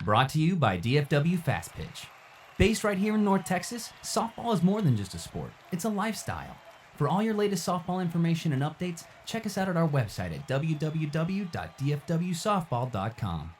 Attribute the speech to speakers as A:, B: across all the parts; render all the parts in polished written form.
A: Brought to you by DFW Fastpitch. Based right here in North Texas, softball is more than just a sport. It's a lifestyle. For all your latest softball information and updates, check us out at our website at www.dfwsoftball.com.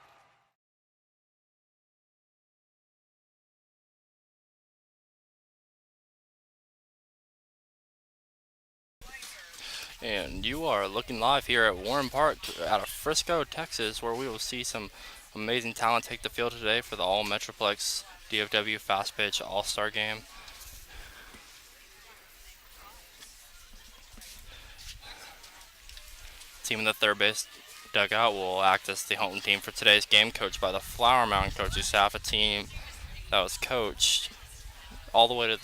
B: And you are looking live here at Warren Park out of Frisco, Texas, where we will see some amazing talent take the field today for the all Metroplex DFW Fastpitch All-Star Game. Team in the third base dugout will act as the home team for today's game, coached by the Flower Mound coaching staff, a team that was coached all the way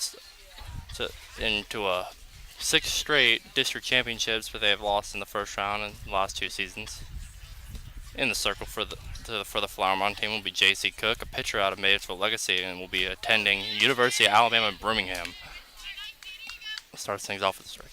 B: into a 6 straight district championships, but they have lost in the first round in the last 2 seasons. In the circle for the Flower Mound team will be J.C. Cook, a pitcher out of Maysville Legacy, and will be attending University of Alabama Birmingham. Starts things off with the strike.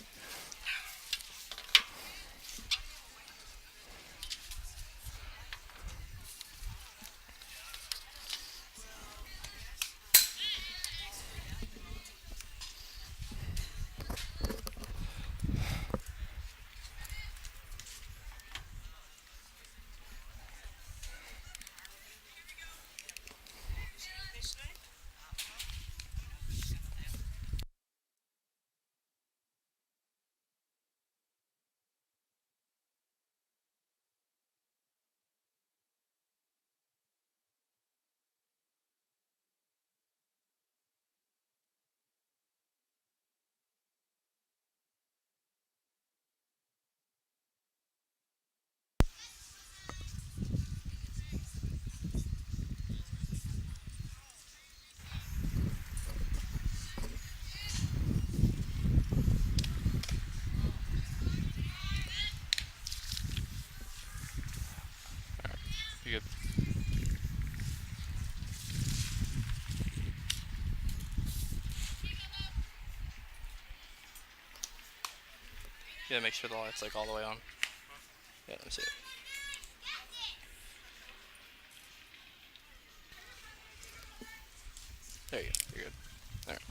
B: Good. Yeah, make sure the light's like all the way on. Yeah, let me see it. There you go. You're good. All right.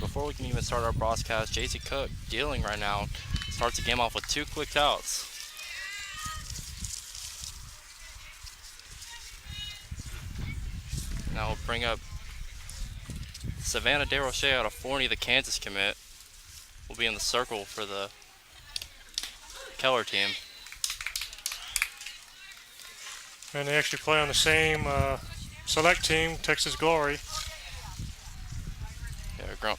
B: Before we can even start our broadcast, J.C. Cook dealing right now. Starts the game off with 2 quick outs. Now we'll bring up Savannah DeRoche out of Forney, the Kansas commit. Will be in the circle for the Keller team.
C: And they actually play on the same select team, Texas Glory.
B: Yeah,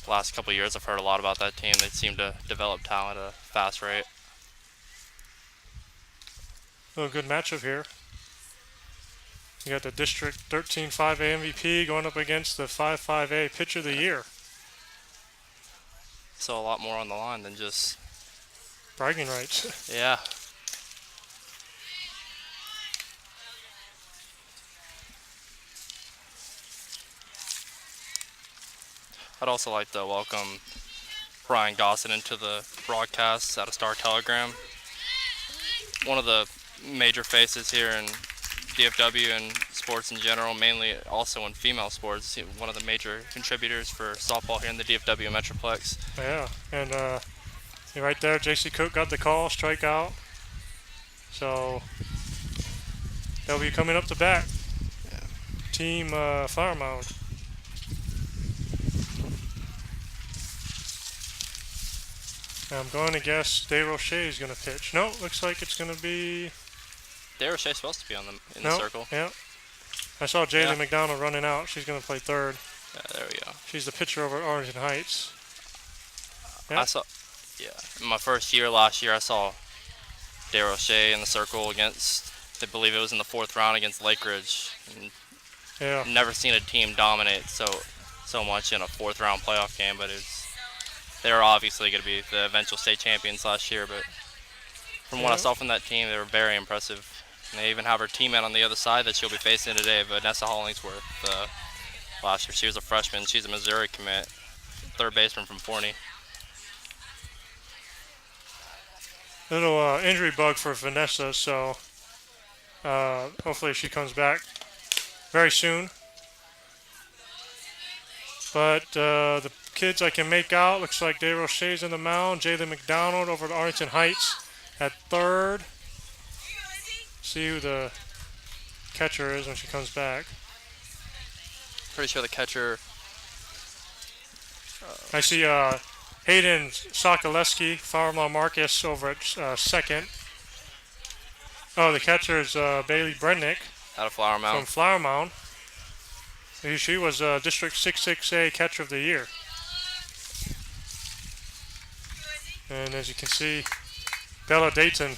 B: last couple of years I've heard a lot about that team. They seem to develop talent at a fast rate.
C: A good matchup here. You got the District 13-5A MVP going up against the 5-5A Pitcher of the Year.
B: So a lot more on the line than just
C: bragging rights.
B: Yeah. I'd also like to welcome Brian Gossett into the broadcast out of Star Telegram. One of the major faces here in DFW and sports in general, mainly also in female sports. One of the major contributors for softball here in the DFW Metroplex.
C: Yeah, and right there, J.C. Cook got the call, strikeout. So they'll be coming up to bat.
B: Yeah.
C: Team Flower Mound. I'm going to guess DeRoche is going to pitch. No, looks like it's going to be...
B: DeRoche is supposed to be in the circle.
C: Yeah. I saw Jaylee McDonald running out. She's going to play third.
B: Yeah, there we go.
C: She's the pitcher over at Arlington Heights.
B: In my first year last year, I saw DeRoche in the circle against, I believe it was in the 4th round against Lake Ridge. And never seen a team dominate so much in a 4th round playoff game, but they were obviously going to be the eventual state champions last year, but from what I saw from that team, they were very impressive. And they even have her teammate on the other side that she'll be facing today, Vanessa Hollingsworth, last year. She was a freshman. She's a Missouri commit, third baseman from Forney.
C: Little injury bug for Vanessa, so hopefully she comes back very soon. But the kids I can make out, looks like Dave Roche's in the mound. Jaylen McDonald over at Arlington Heights at third. See who the catcher is when she comes back.
B: Pretty sure the catcher.
C: I see Hayden Sokaleski, Farmlaw Marcus over at second. Oh, the catcher is Bailey Brennick
B: Out of Flower
C: from
B: Mound.
C: Flower Mound. She was District 66A Catcher of the Year. And as you can see, Bella Dayton,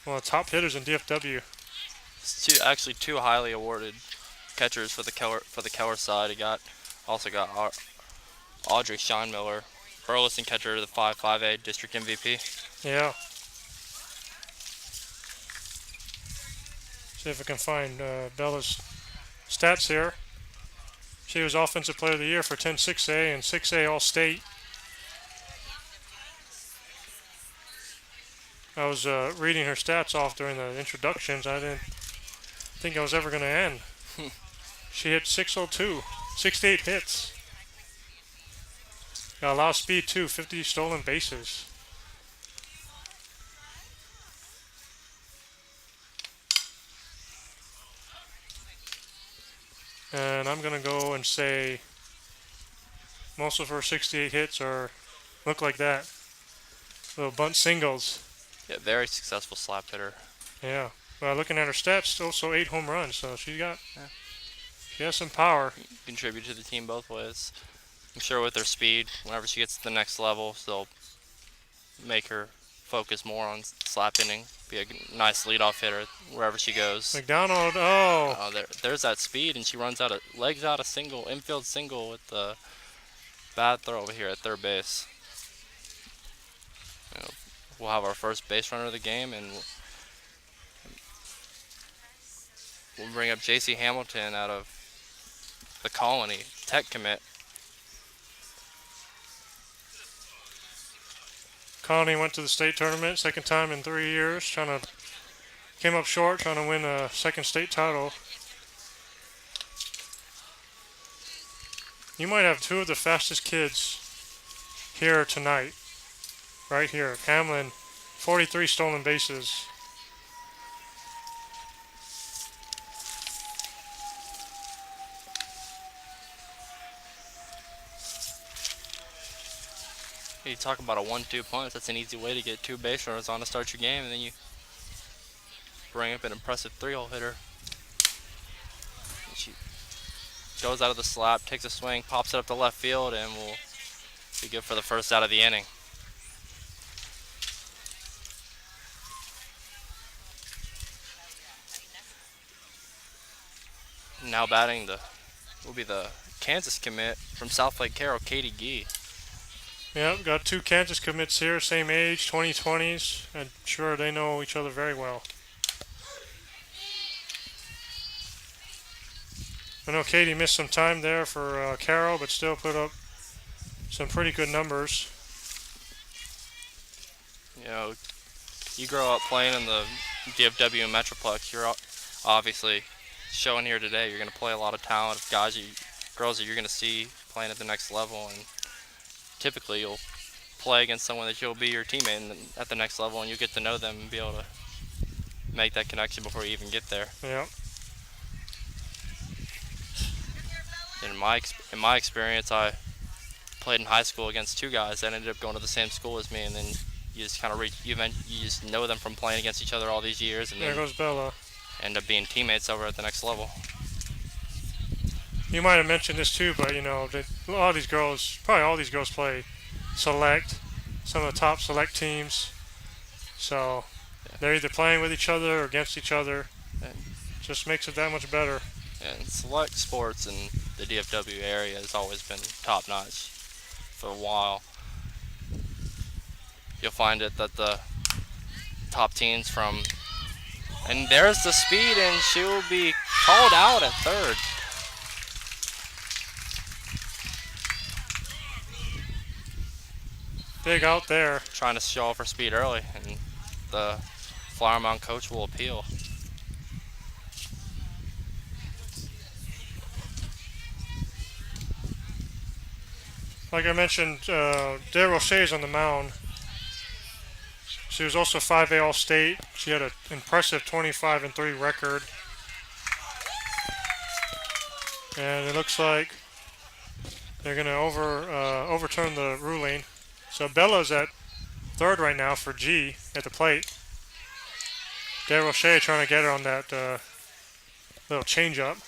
C: one of the top hitters in DFW.
B: It's actually two highly awarded catchers for the Keller side. He also got Audrey Scheinmiller, Burleson catcher of the 5A District MVP.
C: Yeah. See if I can find Bella's stats here. She was Offensive Player of the Year for 10-6A and 6A All-State. I was reading her stats off during the introductions. I didn't think I was ever going to end. She hit 602, 68 hits. Got a lot of speed too, 50 stolen bases. And I'm going to go and say most of her 68 hits look like that. Little bunt singles.
B: Yeah, very successful slap hitter.
C: Yeah. Well, looking at her stats, also 8 home runs, so she has some power.
B: Contribute to the team both ways. I'm sure with her speed, whenever she gets to the next level, they'll make her focus more on slap hitting. Be a nice leadoff hitter wherever she goes.
C: McDonald,
B: There's that speed, and she legs out a single, infield single with the bad throw over here at third base. We'll have our first base runner of the game, and we'll bring up JC Hamilton out of the Colony Tech commit.
C: Colony went to the state tournament, second time in 3 years, came up short, trying to win a second state title. You might have two of the fastest kids here tonight. Right here, Hamlin, 43 stolen bases.
B: You talk about a 1-2 punch. That's an easy way to get two base runners on to start your game, and then you bring up an impressive 3-hole hitter. And she goes out of the slap, takes a swing, pops it up to left field, and will be good for the first out of the inning. Now batting will be the Kansas commit from South Lake Carroll, Katie Gee.
C: Yep, got two Kansas commits here, same age, 2020s. I'm sure they know each other very well. I know Katie missed some time there for Carroll, but still put up some pretty good numbers.
B: You grow up playing in the DFW Metroplex. You're obviously showing here today. You're going to play a lot of talent, girls that you're going to see playing at the next level, and typically you'll play against someone that you'll be your teammate at the next level, and you'll get to know them and be able to make that connection before you even get there.
C: Yeah.
B: In my experience, I played in high school against two guys that ended up going to the same school as me, and then you just kind of you just know them from playing against each other all these years, and
C: there goes Bella.
B: End up being teammates over at the next level.
C: You might have mentioned this too, but a lot of these girls, probably all these girls play select, some of the top select teams. So they're either playing with each other or against each other. Just makes it that much better.
B: And select sports in the DFW area has always been top notch for a while. You'll find it that the top teams from And there's the speed, and she will be called out at third.
C: Big out there.
B: Trying to show off her speed early, and the Flower Mound coach will appeal.
C: Like I mentioned, Dale Roche's on the mound. She was also 5A All-State. She had an impressive 25-3 record. And it looks like they're going to overturn the ruling. So Bella's at third right now for G at the plate. Dale Roche trying to get her on that little change-up.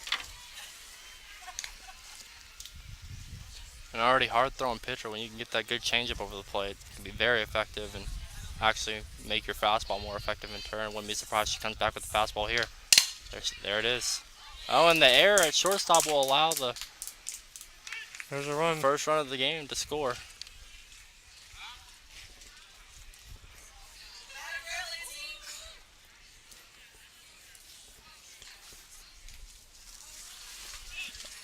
B: An already hard-throwing pitcher, when you can get that good changeup over the plate, it can be very effective and actually make your fastball more effective in turn. Wouldn't be surprised if she comes back with the fastball here. There it is. Oh, and the error at shortstop will allow the
C: There's a run.
B: first run of the game to score.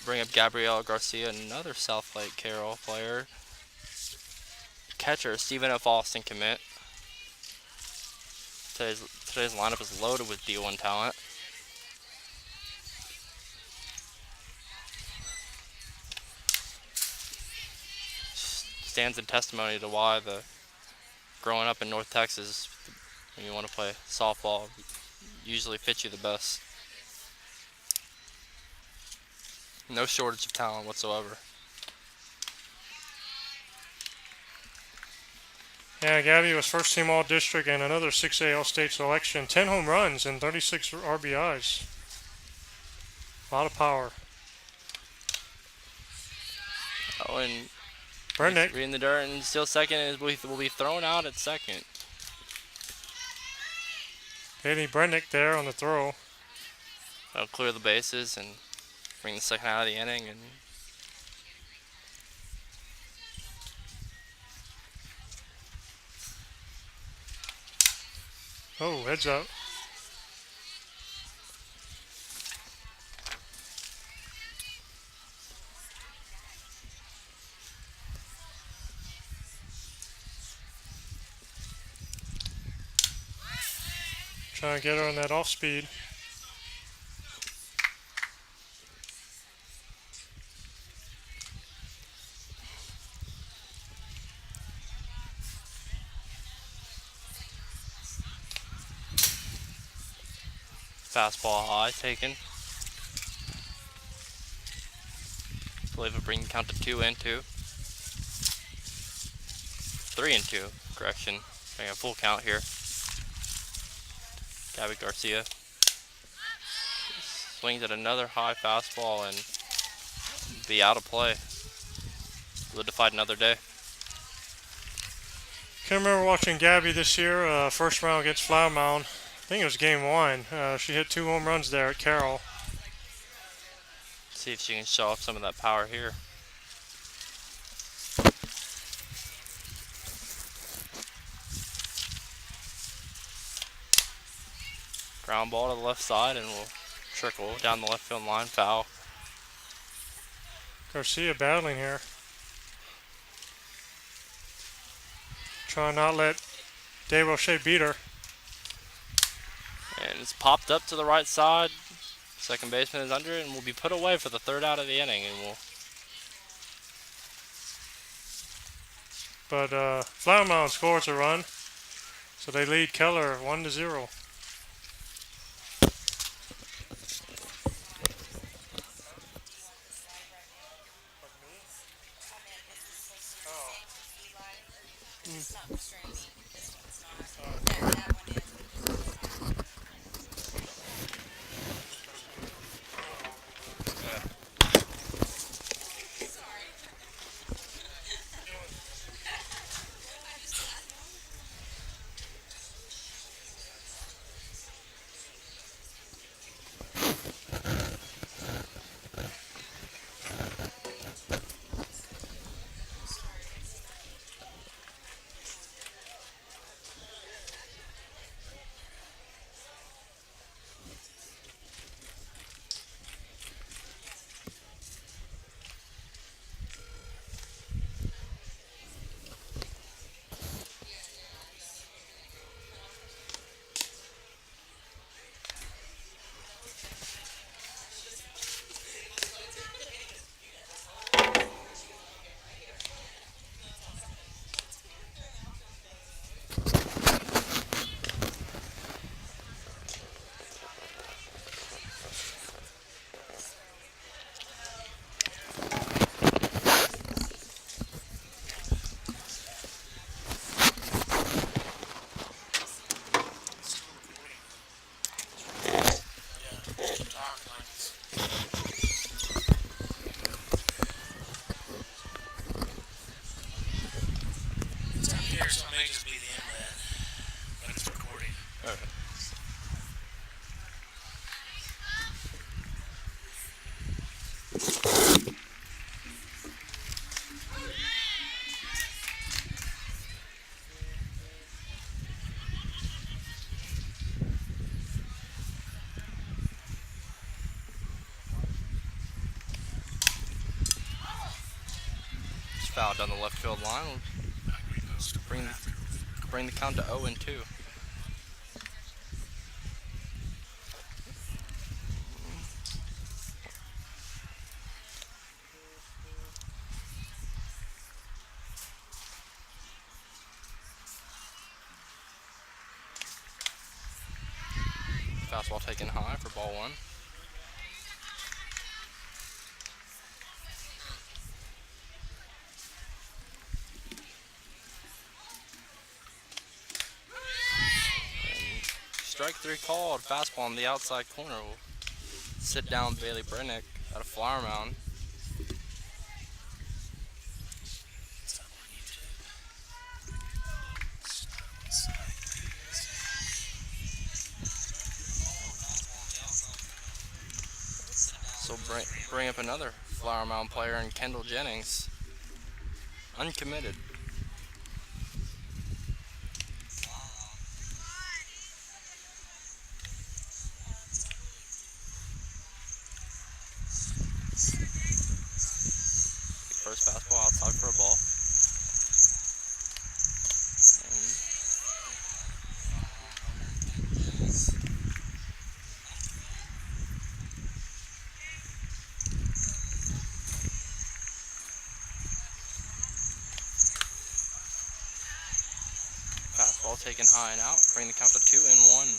B: Bring up Gabrielle Garcia, another South Lake Carroll player. Catcher, Stephen F. Austin commit. Today's lineup is loaded with D1 talent. Stands in testimony to why growing up in North Texas, when you want to play softball, usually fits you the best. No shortage of talent whatsoever.
C: Yeah, Gabby was first team All-District and another 6A All-State selection. 10 home runs and 36 RBIs. A lot of power.
B: Oh, and
C: Brennick.
B: in the dirt and still second, and will be thrown out at second.
C: Haley Brennick there on the throw.
B: That'll clear the bases and bring the second out of the inning. And
C: Oh, heads up. Trying to get her on that off speed.
B: fastball high taken. I believe it'll bring the count to 2-2. 3-2, correction. Bring a full count here. Gabby Garcia swings at another high fastball and be out of play. Solidified another day.
C: Can remember watching Gabby this year, first round against Flower Mound. I think it was game 1. She hit 2 home runs there at Carroll.
B: See if she can show off some of that power here. Ground ball to the left side and will trickle down the left field line, foul.
C: Garcia battling here. Trying not let De Roche beat her.
B: And it's popped up to the right side. Second baseman is under it and will be put away for the third out of the inning. And will.
C: But Flower Mound scores a run, so they lead Keller 1-0.
B: Just fouled down the left field line. Will bring the count to 0-2. Fastball taken high for ball 1. And strike 3 called. Fastball on the outside corner will sit down Bailey Brennick at a Flower Mound. So bring up another Flower Mound player in Kendall Jennings. Uncommitted. First fastball outside for a ball. Fastball taken high and out. Bring the count to 2-1.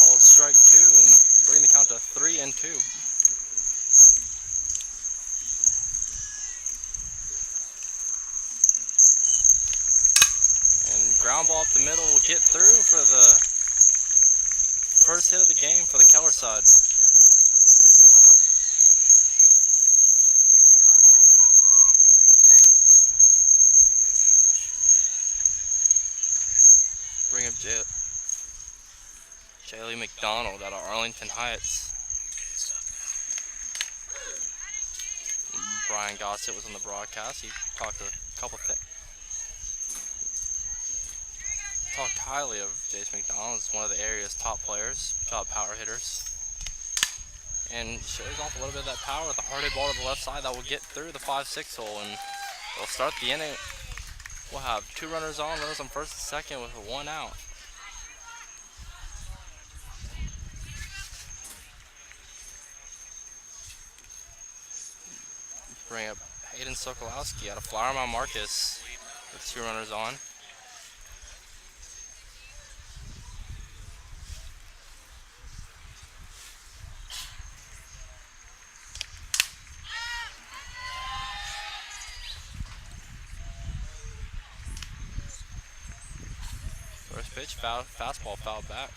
B: Called strike 2 and bring the count to 3-2. And ground ball up the middle will get through for the first hit of the game for the Keller side. Bring up Jaylee McDonald out of Arlington Heights. Brian Gossett was on the broadcast. He talked talked highly of Jace McDonald as one of the area's top players, top power hitters. And shows off a little bit of that power with a hard hit ball to the left side that will get through the 5-6 hole, and we'll start the inning. We'll have 2 runners on first and second with 1 out. Bring up Hayden Sokolowski out of Flower Mound Marcus with 2 runners on. First pitch, fastball fouled back.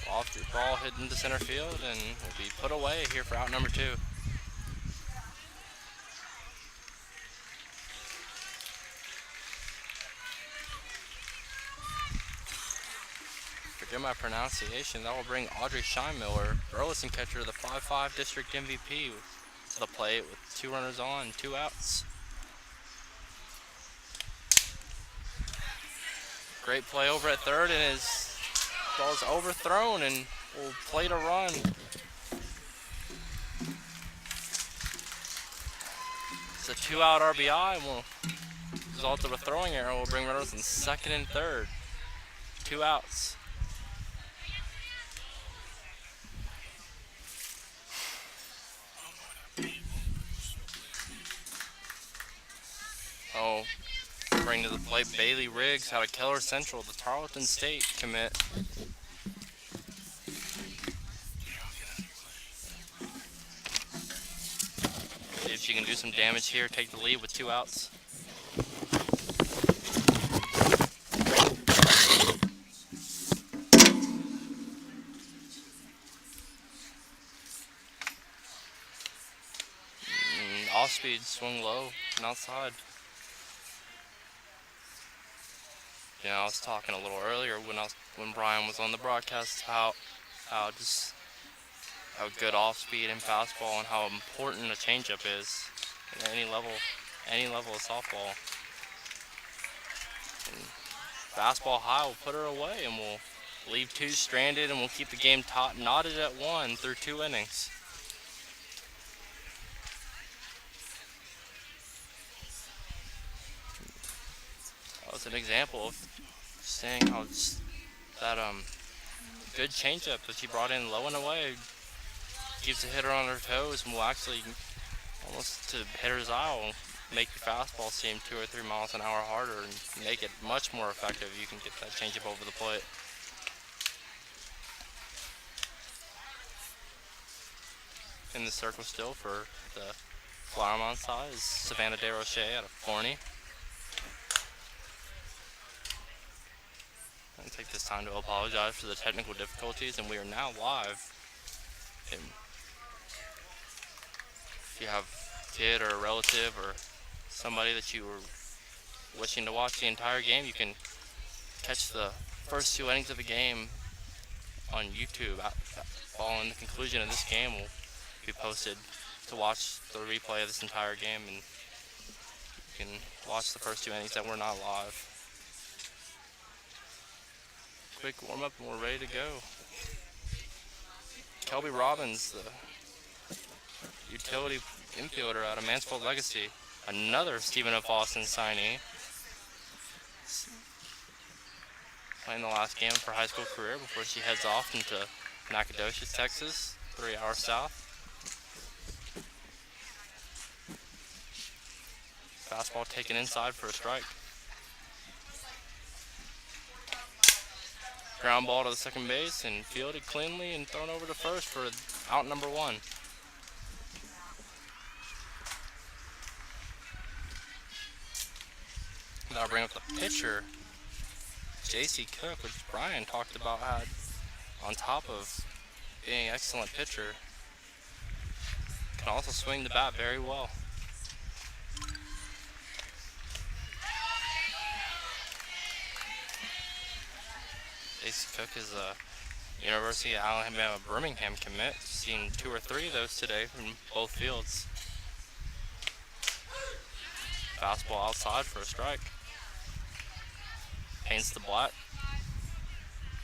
B: Lofted ball hit into center field and will be put away here for out number 2. Forgive my pronunciation. That will bring Audrey Scheinmiller, Burleson catcher, the 5-5 district MVP, to the plate with 2 runners on, 2 outs. Great play over at third, and his ball is overthrown and will plate a run. It's a 2-out RBI and will result of a throwing error. Will bring runners in second and third. 2 outs. Oh, Bring to the plate Bailey Riggs out of Keller Central, the Tarleton State commit. See if she can do some damage here, take the lead with 2 outs. Off speed, swing low and outside. You know, I was talking a little earlier when Brian was on the broadcast how good off speed and fastball and how important a changeup is at any level of softball. And fastball high will put her away, and we'll leave 2 stranded, and we'll keep the game knotted at 1 through 2 innings. That was an example of seeing how that good changeup that she brought in low and away keeps the hitter on her toes, and will actually, almost to the hitter's eye, will make your fastball seem 2 or 3 miles an hour harder and make it much more effective. You can get that changeup over the plate. In the circle still for the Flowermont side is Savannah DeRoche out of Forney. I take this time to apologize for the technical difficulties, and we are now live. And if you have a kid or a relative or somebody that you were wishing to watch the entire game, you can catch the first 2 innings of the game on YouTube. Following the conclusion of this game, will be posted to watch the replay of this entire game, and you can watch the first 2 innings that were not live. Quick warm-up and we're ready to go. Kelby Robbins, the utility infielder out of Mansfield Legacy, another Stephen F. Austin signee, playing the last game of her high school career before she heads off into Nacogdoches, Texas, 3 hours south. Fastball taken inside for a strike. Ground ball to the second base and fielded cleanly and thrown over to first for out number 1. Now I'll bring up the pitcher, J.C. Cook, which Brian talked about, had on top of being an excellent pitcher, can also swing the bat very well. J.C. Cook is a University of Alabama Birmingham commit. Seen 2 or 3 of those today from both fields. Fastball outside for a strike. Paints the black.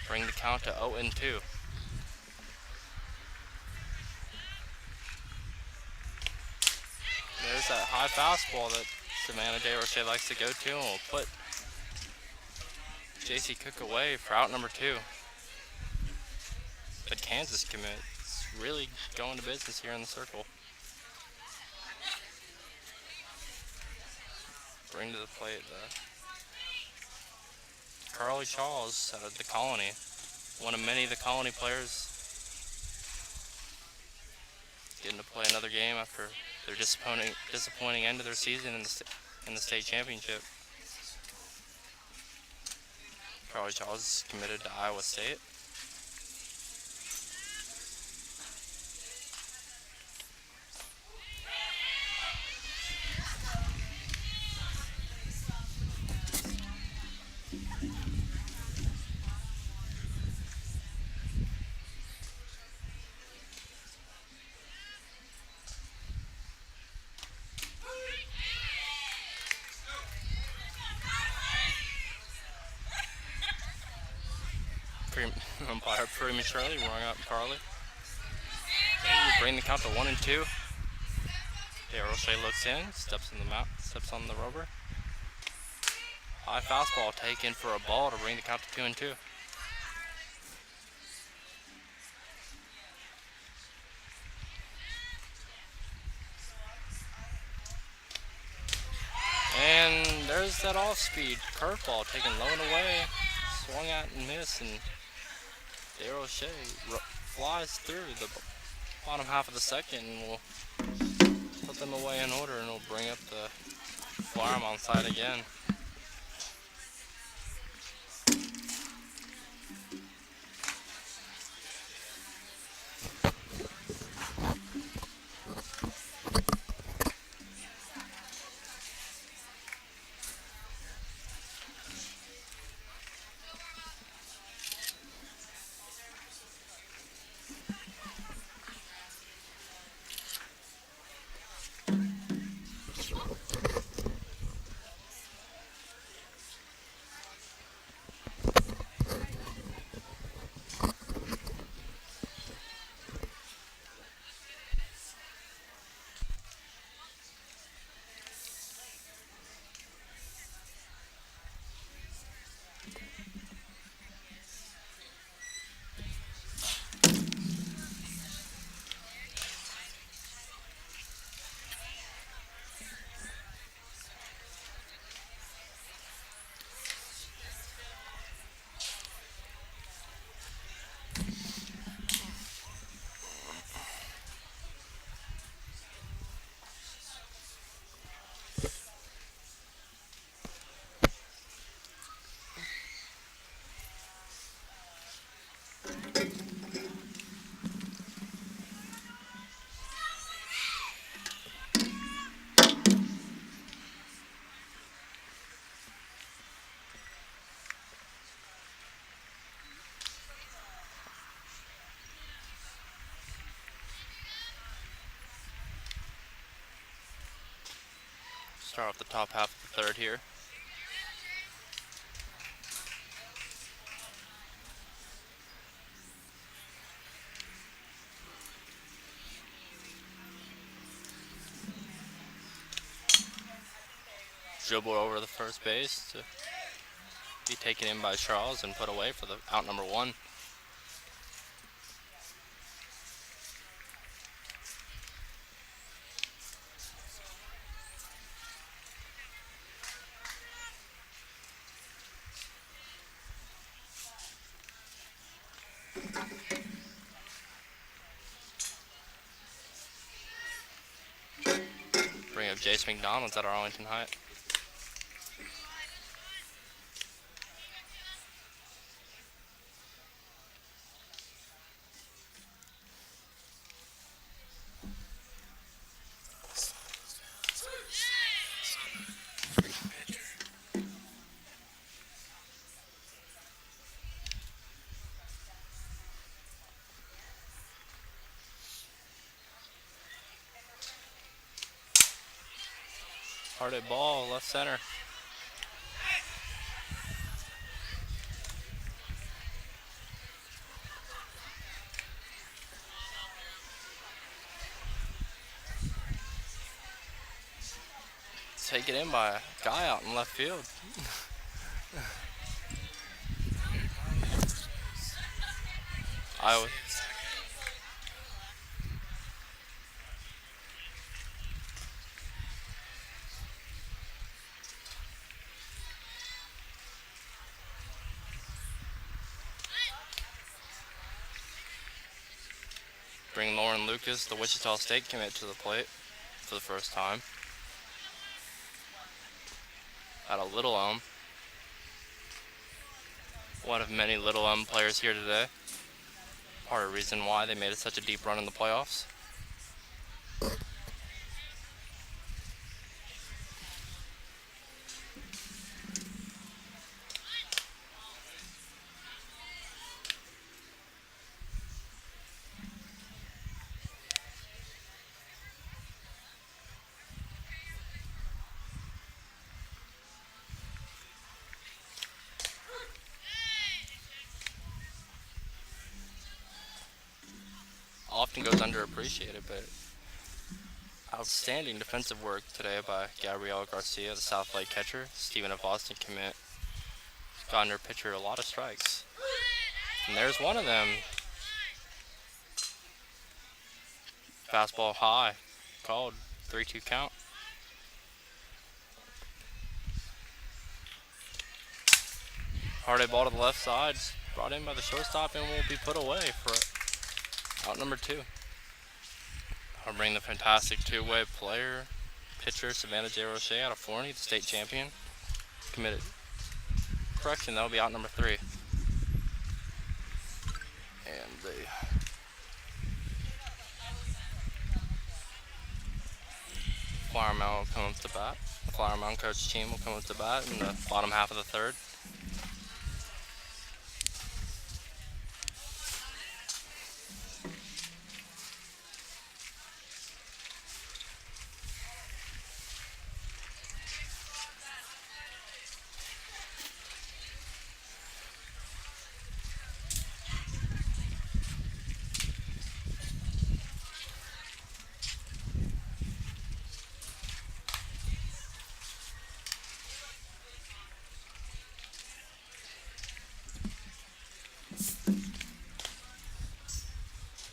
B: Bring the count to 0-2. There's that high fastball that Savannah DeRoche likes to go to, and will put J.C. Cook away for out number 2. But Kansas commit is really going to business here in the circle. Bring to the plate Carly Charles out of the Colony, one of many of the Colony players getting to play another game after their disappointing end of their season in the state championship. Carly Charles is committed to Iowa State. Umpire prematurely rung up Carly. Bring the count to 1-2. DeRoche looks in, steps on the rubber. High fastball taken for a ball to bring the count to 2-2. And there's is that off-speed curveball taken low and away, swung at and missed, and Daryl Shea flies through the bottom half of the second and will put them away in order, and will bring up the Flower Mound side again. Start off the top half of the third here. Dribble over the first base to be taken in by Charles and put away for the out number one. Bring up Jace McDonald's at Arlington Heights. Hard hit ball, left center. Taken in by a guy out in left field. Iowa. Bring Lauren Lucas, the Wichita State commit, to the plate for the first time. At a Little Elm. One of many Little Elm players here today. Part of the reason why they made it such a deep run in the playoffs. Often goes underappreciated, but outstanding defensive work today by Gabrielle Garcia, the South Lake catcher. Stephen F. Austin commit. Gotten her pitcher a lot of strikes. And there's one of them. Fastball high. Called 3-2 count. Hard A ball to the left side, brought in by the shortstop and will be put away for out number 2. I'll bring the fantastic two-way player, pitcher Savannah J. Roche out of Forney, the state champion. Committed. Correction, that'll be out number 3. And the Flower Mound will come up to bat. The Flower Mound coach team will come up to bat in the bottom half of the 3rd.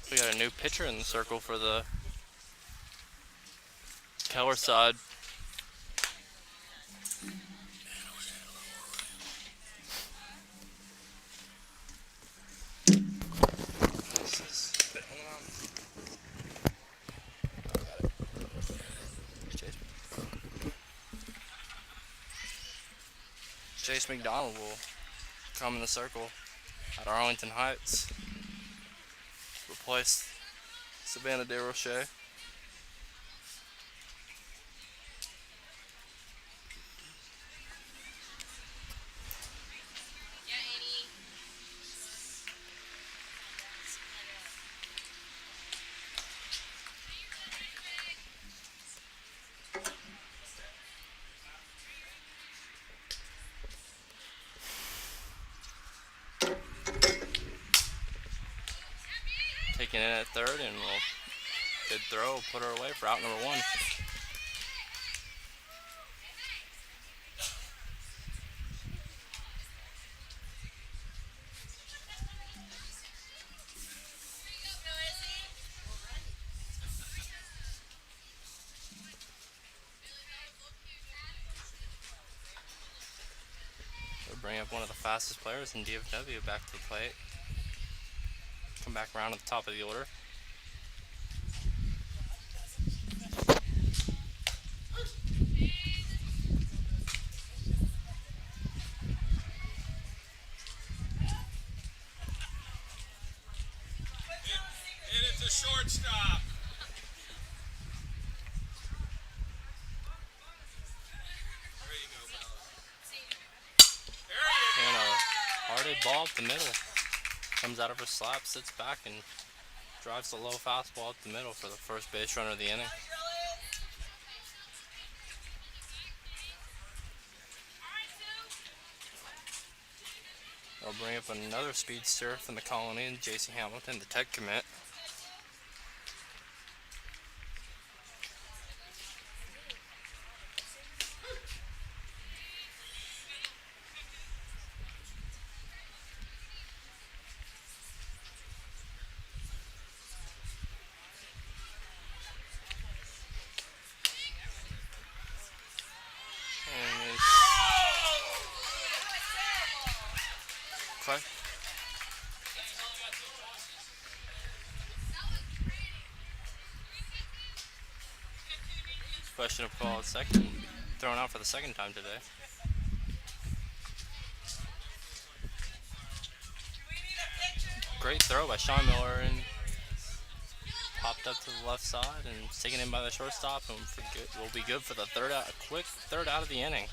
B: We got a new pitcher in the circle for the Keller side. Chase McDonald will come in the circle at Arlington Heights. Replace Savannah DeRoche. Taking in at 3rd, and we'll good throw, put her away for out number 1. We'll bring up one of the fastest players in DFW back to the plate. Come back around at the top of the order.
D: And it's a shortstop. There you go, fellas. There you go.
B: And a hearted ball up the middle. Comes out of her slap, sits back, and drives the low fastball up the middle for the first base runner of the inning. I'll bring up another speedster from the Colony, and J.C. Hamilton, the tech commit. Question of call at second, thrown out for the second time today. Great throw by Sean Miller, and popped up to the left side and taken in by the shortstop, and will be good for the a quick third out of the inning.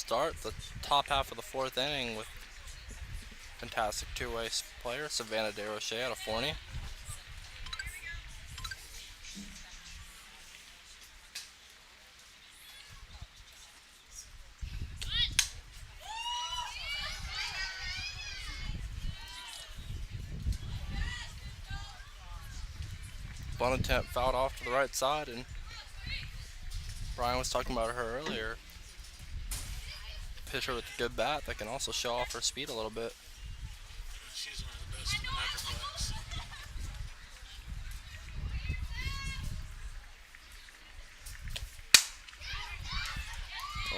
B: start the top half of the fourth inning with fantastic two-way player Savannah DeRoche out of Forney. Bunt attempt fouled off to the right side, and Brian was talking about her earlier. Pitcher with a good bat that can also show off her speed a little bit.
D: She's one of the best in the Metroplex.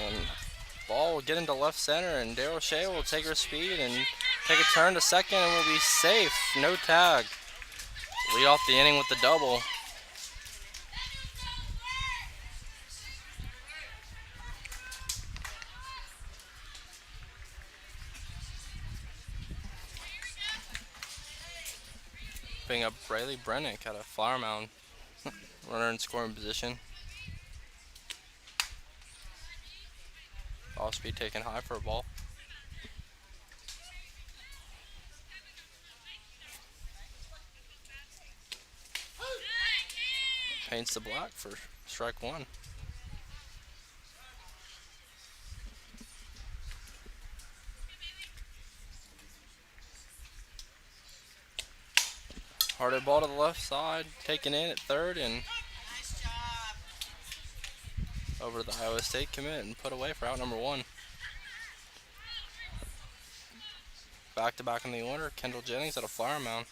B: And ball will get into left center, and DeRoche will take her speed and take a turn to second and will be safe. No tag. Lead off the inning with the double. Bring up Braylee Brennick out of Flower Mound. Runner in scoring position. Off speed taken high for a ball. Paints the black for strike one. Hard ball to the left side, taken in at third and over to the Iowa State commit and put away for out number one. Back to back in the order, Kendall Jennings out of Flower Mound.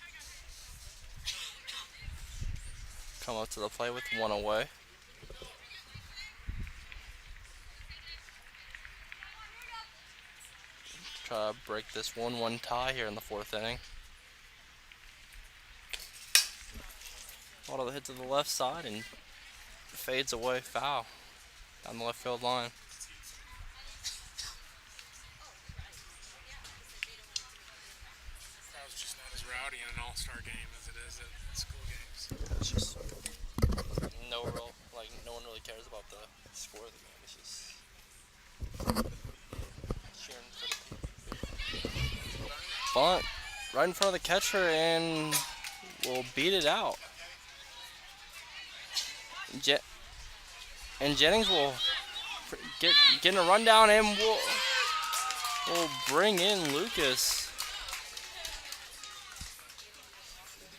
B: Come up to the plate with one away. Try to break this 1-1 tie here in the fourth inning. Ball to the hit to the left side and fades away foul down the left field line.
D: Crowd's just not as rowdy in an all-star game as it is at school games.
B: It's just no one really cares about the score of the game. It's just cheering for the bunt right in front of the catcher and will beat it out. And Jennings will get a rundown and will bring in Lucas.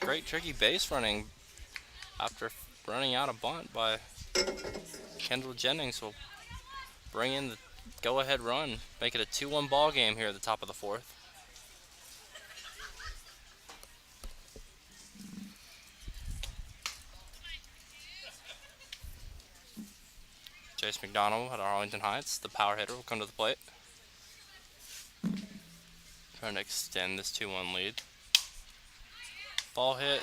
B: Great tricky base running after running out a bunt by Kendall Jennings. Will bring in the go-ahead run, make it a 2-1 ball game here at the top of the fourth. Chase McDonald at Arlington Heights, the power hitter, will come to the plate. Trying to extend this 2-1 lead. Ball hit,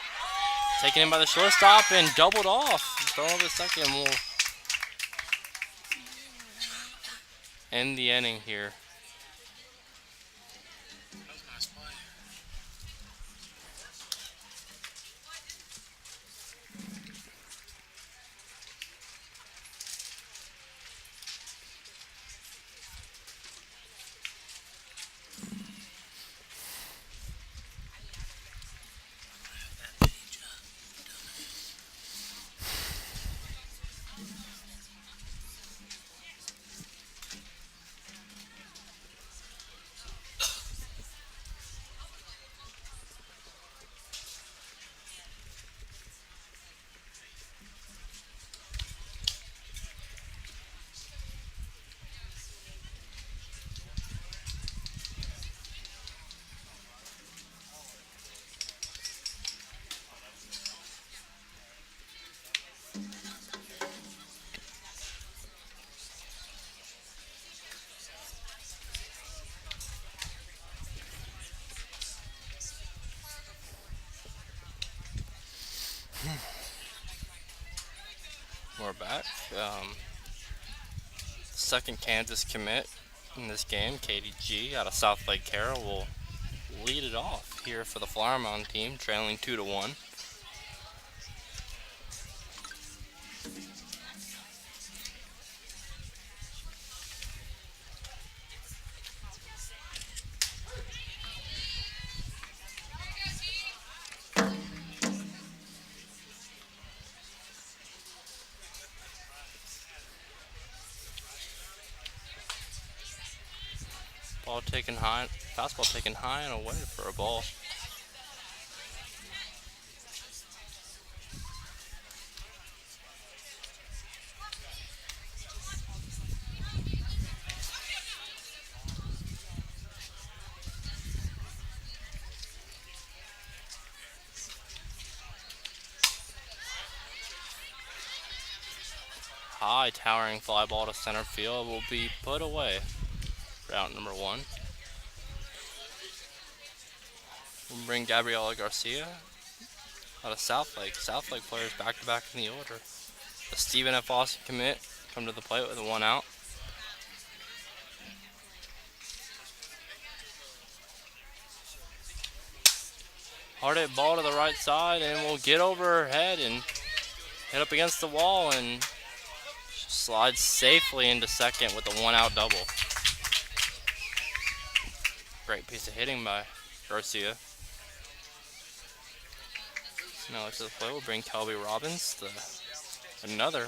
B: taken in by the shortstop and doubled off. Throw over the second will end the inning here.
D: That was a nice play.
B: We're back. Second Kansas commit in this game, Katie G out of South Lake Carroll, will lead it off here for the Flower Mound team, trailing 2-1. Fastball taken high and away for a ball. High towering fly ball to center field will be put away for out number 1. We'll bring Gabriela Garcia out of Southlake. Southlake players back to back in the order. The Stephen F. Austin commit come to the plate with a 1 out. Hard hit ball to the right side and will get over her head and hit up against the wall and slides safely into second with a 1 out double. Great piece of hitting by Garcia. Now to the play, we'll bring Kelby Robbins, another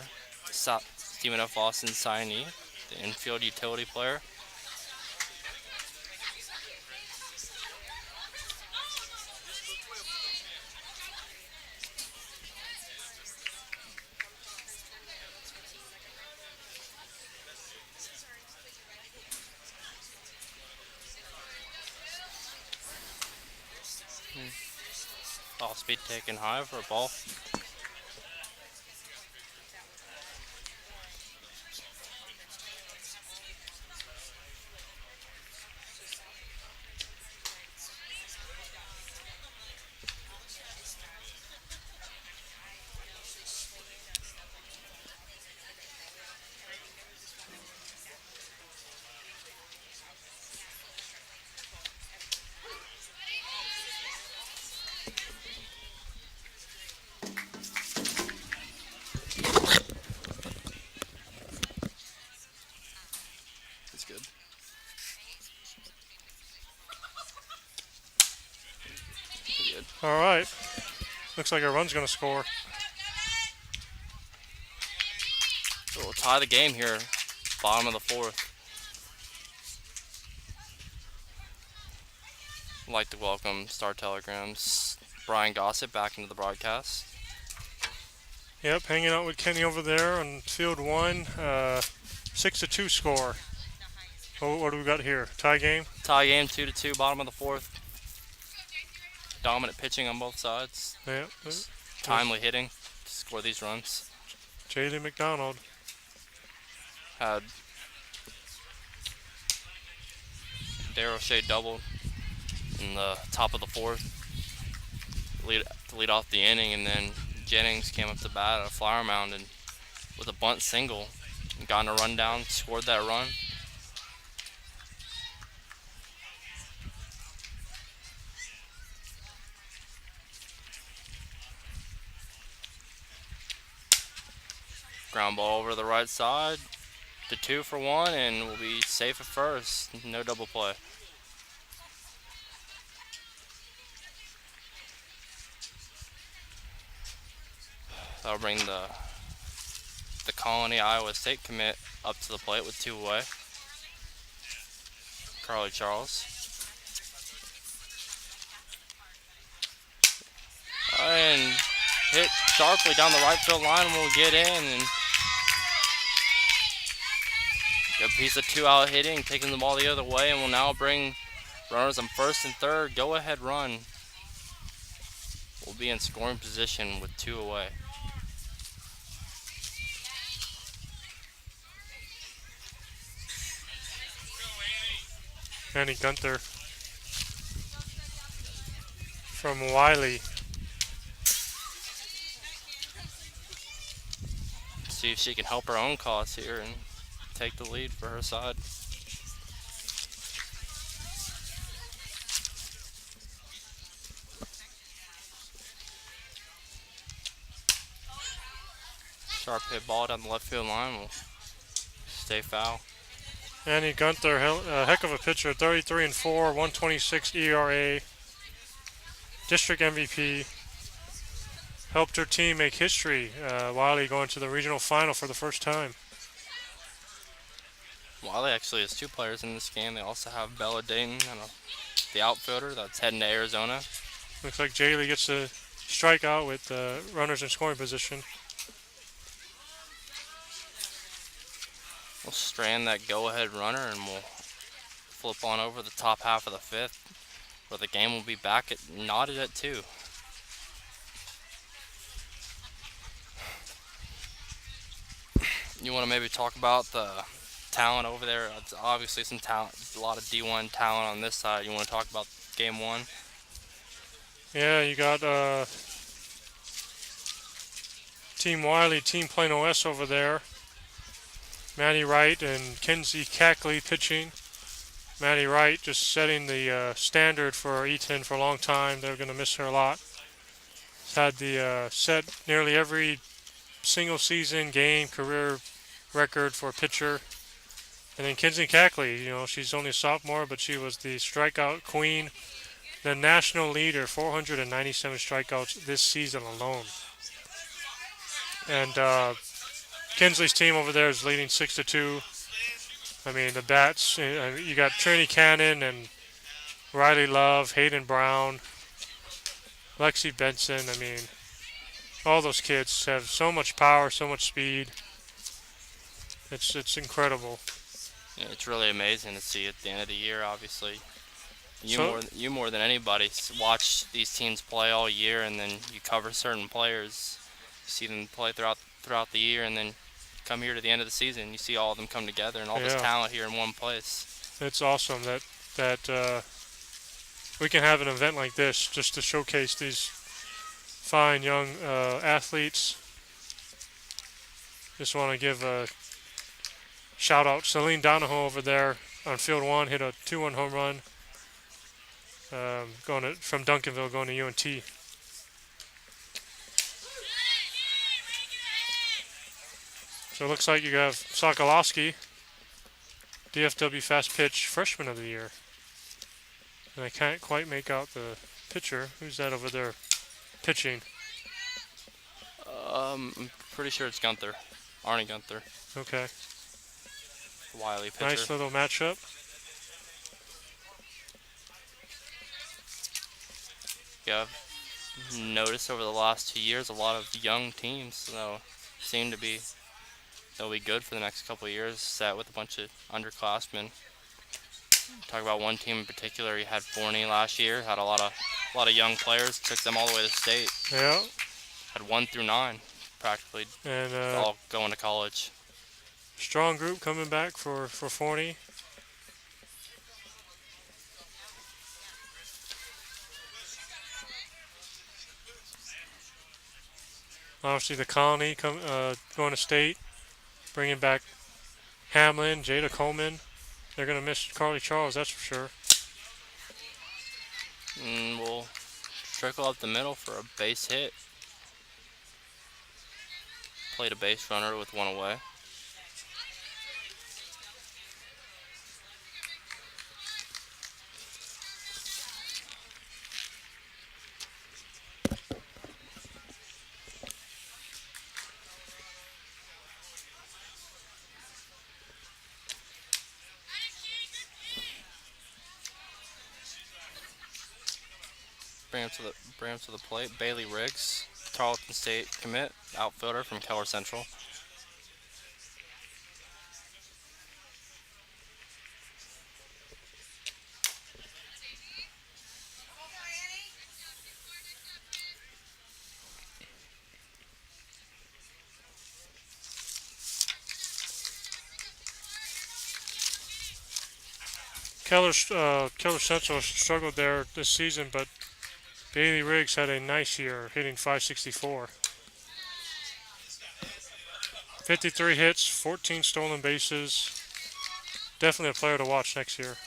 B: Stephen F. Austin signee, the infield utility player. Off speed taken high for a ball.
C: All right. Looks like our run's going to score.
B: So we'll tie the game here, bottom of the 4th. I'd like to welcome Star Telegram's Brian Gossett back into the broadcast.
C: Yep, hanging out with Kenny over there on field 1. 6-2 score. What do we got here? Tie game?
B: Tie game, 2-2, bottom of the 4th. Dominant pitching on both sides.
C: Yep.
B: Timely hitting to score these runs.
C: J.D. McDonald.
B: Had Darryl Shea doubled in the top of the 4th to lead off the inning, and then Jennings came up to bat at a flower mound and with a bunt single and gotten a run down, scored that run. Ground ball over the right side to 2 for 1, and we'll be safe at first. No double play. That'll bring the Colony Iowa State commit up to the plate with 2 away. Carly Charles. And hit sharply down the right field line, and we'll get in. And a piece of 2-out hitting, taking the ball the other way, and will now bring runners on first and third. Go ahead run. We'll be in scoring position with 2 away.
C: Annie Gunther from Wiley.
B: See if she can help her own cause here and take the lead for her side. Sharp hit ball down the left field line will stay foul.
C: Annie Gunther, a heck of a pitcher, 33-4, 126 ERA, district MVP. Helped her team make history. Wiley going to the regional final for the first time.
B: Wiley actually has two players in this game. They also have Bella Dayton and the outfielder that's heading to Arizona.
C: Looks like Jaylee gets a strikeout with runners in scoring position.
B: We'll strand that go-ahead runner and we'll flip on over the top half of the fifth, where the game will be back at knotted at 2. You want to maybe talk about the talent over there? It's obviously some talent, a lot of D1 talent on this side. You want to talk about game 1?
C: Yeah, you got Team Wiley, Team Plano S over there. Maddie Wright and Kenzie Cackley pitching. Maddie Wright just setting the standard for Eaton for a long time. They're going to miss her a lot. She's had the set nearly every single season game career record for a pitcher. And then Kenzie Cackley, she's only a sophomore, but she was the strikeout queen, the national leader, 497 strikeouts this season alone. And Kinsley's team over there is leading 6-2. I mean, the bats, you got Trini Cannon and Riley Love, Hayden Brown, Lexi Benson. I mean, all those kids have so much power, so much speed. It's incredible.
B: Yeah, it's really amazing to see at the end of the year, obviously. You more than anybody watch these teams play all year, and then you cover certain players. You see them play throughout the year, and then come here to the end of the season. You see all of them come together and all this talent here in one place.
C: It's awesome that we can have an event like this just to showcase these fine young athletes. Just want to give a shout out Celine Donahoe over there on field 1, hit a 2-1 home run. From Duncanville going to UNT. So it looks like you have Sokolowski, DFW Fastpitch Freshman of the Year. And I can't quite make out the pitcher. Who's that over there pitching?
B: I'm pretty sure it's Gunther. Arnie Gunther.
C: Okay.
B: Wiley pitcher.
C: Nice little matchup.
B: Yeah, I've noticed over the last 2 years a lot of young teams, seem to be they'll be good for the next couple of years, set with a bunch of underclassmen. Talk about one team in particular. You had Forney last year, had a lot of young players, took them all the way to state.
C: Yeah.
B: Had 1 through 9 practically,
C: And
B: all going to college.
C: strong group coming back for Forney. Obviously, the Colony going to state, bringing back Hamlin, Jada Coleman. They're going to miss Carly Charles, that's for sure.
B: And we'll trickle up the middle for a base hit. Played a base runner with 1 away. Bring him to the plate. Bailey Riggs, Tarleton State commit, outfielder from Keller Central.
C: Keller Central struggled there this season, but Bailey Riggs had a nice year, hitting .564. 53 hits, 14 stolen bases. Definitely a player to watch next year.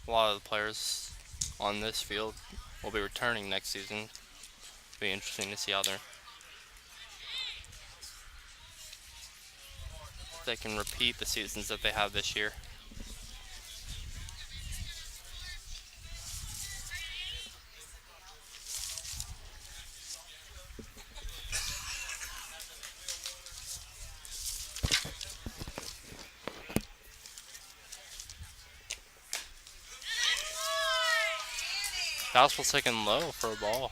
B: A lot of the players on this field will be returning next season. It'll be interesting to see how they can repeat the seasons that they have this year. Fastball taken low for a ball.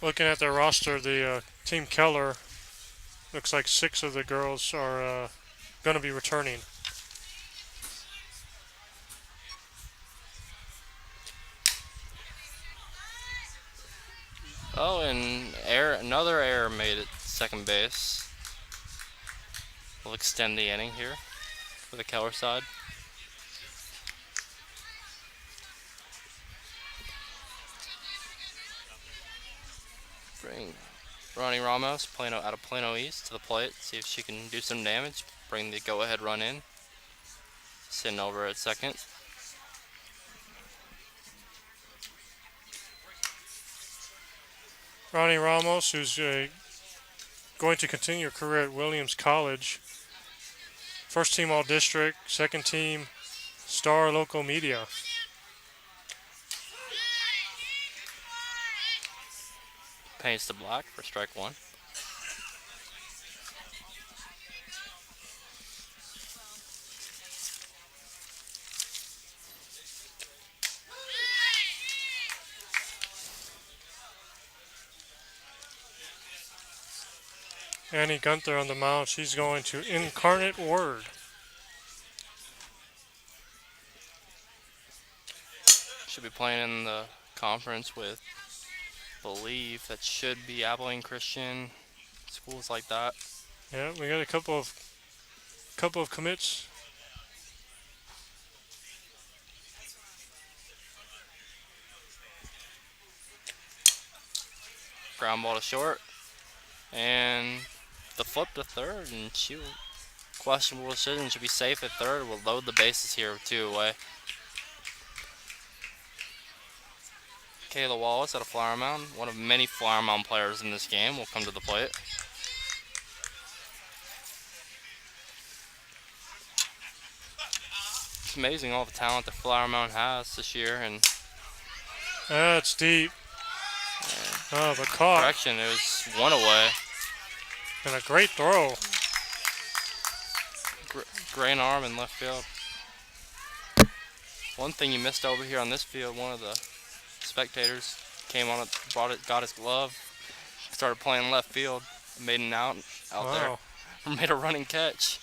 C: Looking at their roster, the Team Keller looks like 6 of the girls are going to be returning.
B: Oh, and another error made at second base. We'll extend the inning here for the Keller side. Bring Ronnie Ramos out of Plano East to the plate. See if she can do some damage. Bring the go-ahead run in. Sitting over at second.
C: Ronnie Ramos, who's going to continue her career at Williams College. First team All-District, second team Star Local Media.
B: Paints to black for strike one.
C: Annie Gunther on the mound. She's going to Incarnate Word.
B: Should be playing in the conference with, believe that should be Abilene Christian, schools like that.
C: Yeah, we got a couple of commits.
B: Ground ball to short, and the flip to third, and questionable decision. Should be safe at third. We'll load the bases here with 2 away. Kayla Wallace out of Flower Mound, one of many Flower Mound players in this game, will come to the plate. It's amazing all the talent that Flower Mound has this year, and
C: That's deep. Oh, but caught.
B: correction, it was 1 away.
C: And a great throw.
B: Great arm in left field. One thing you missed over here on this field, one of the spectators came on it, got his glove, started playing left field, made an out
C: Wow.
B: there, made a running catch.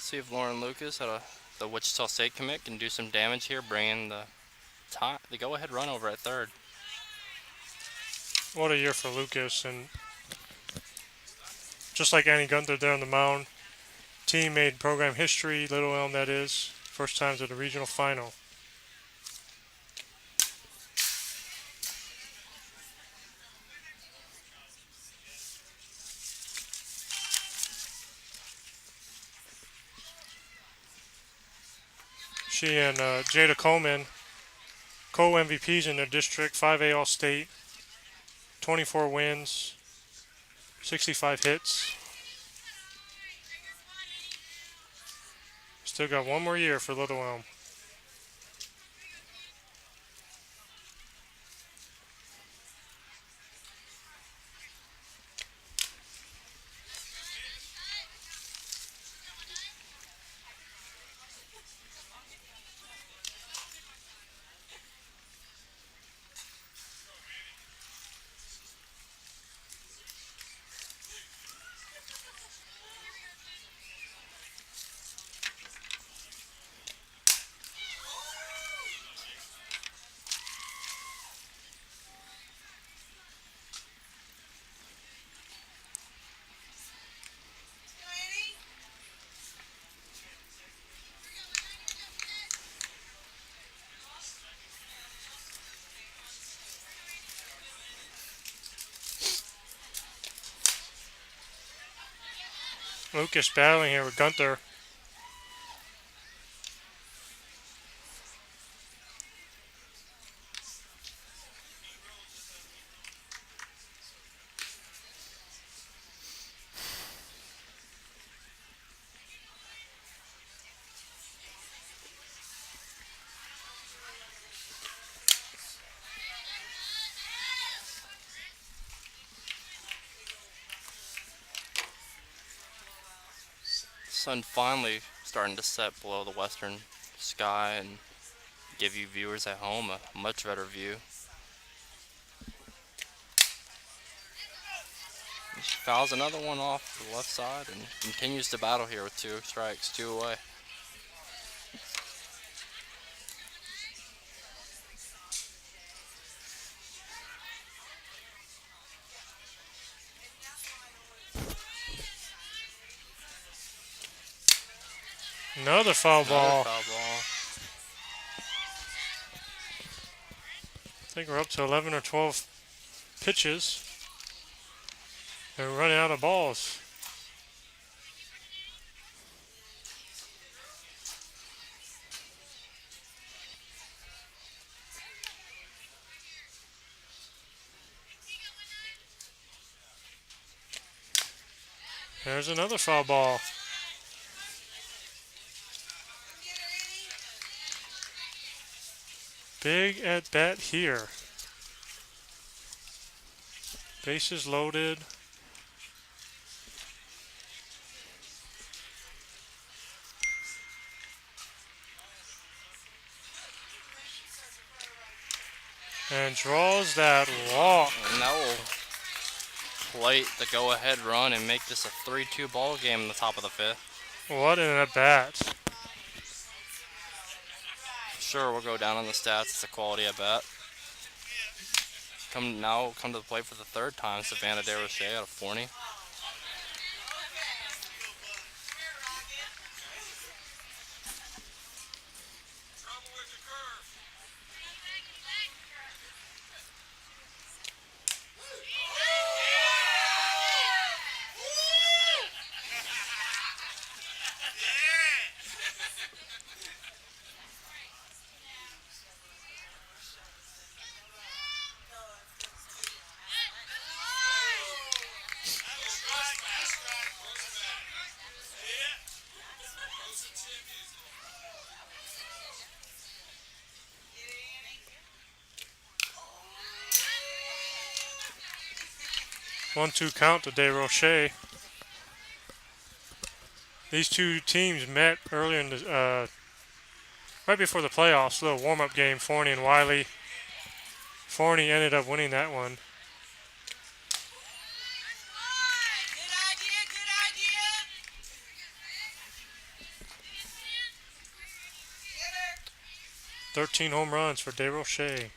B: See if Lauren Lucas out of the Wichita State commit can do some damage here, bringing the go-ahead run over at third.
C: What a year for Lucas. And just like Annie Gunther there on the mound, team made program history, Little Elm that is. First time to the regional final. She and Jada Coleman, co-MVPs in their district, 5A All-State, 24 wins, 65 hits. Still got 1 more year for Little Elm. Lucas battling here with Gunther.
B: Sun finally starting to set below the western sky and give you viewers at home a much better view. She fouls another one off the left side and continues to battle here with 2 strikes, 2 away.
C: Another foul ball.
B: Another foul ball.
C: I think we're up to 11 or 12 pitches. And we're running out of balls. There's another foul ball. Big at bat here. Bases loaded. And draws that walk.
B: And that will plate the go-ahead run and make this a 3-2 ball game in the top of the 5th.
C: What an at bat.
B: Sure, we'll go down on the stats. It's a quality at bat. Come to the plate for the 3rd time, Savannah DeRoche out of Forney.
D: Trouble with the curve.
C: One-two count to DeRoche. These two teams met earlier in the right before the playoffs. A little warm-up game, Forney and Wiley. Forney ended up winning that one.
D: Good idea, good idea.
C: 13 home runs for DeRoche.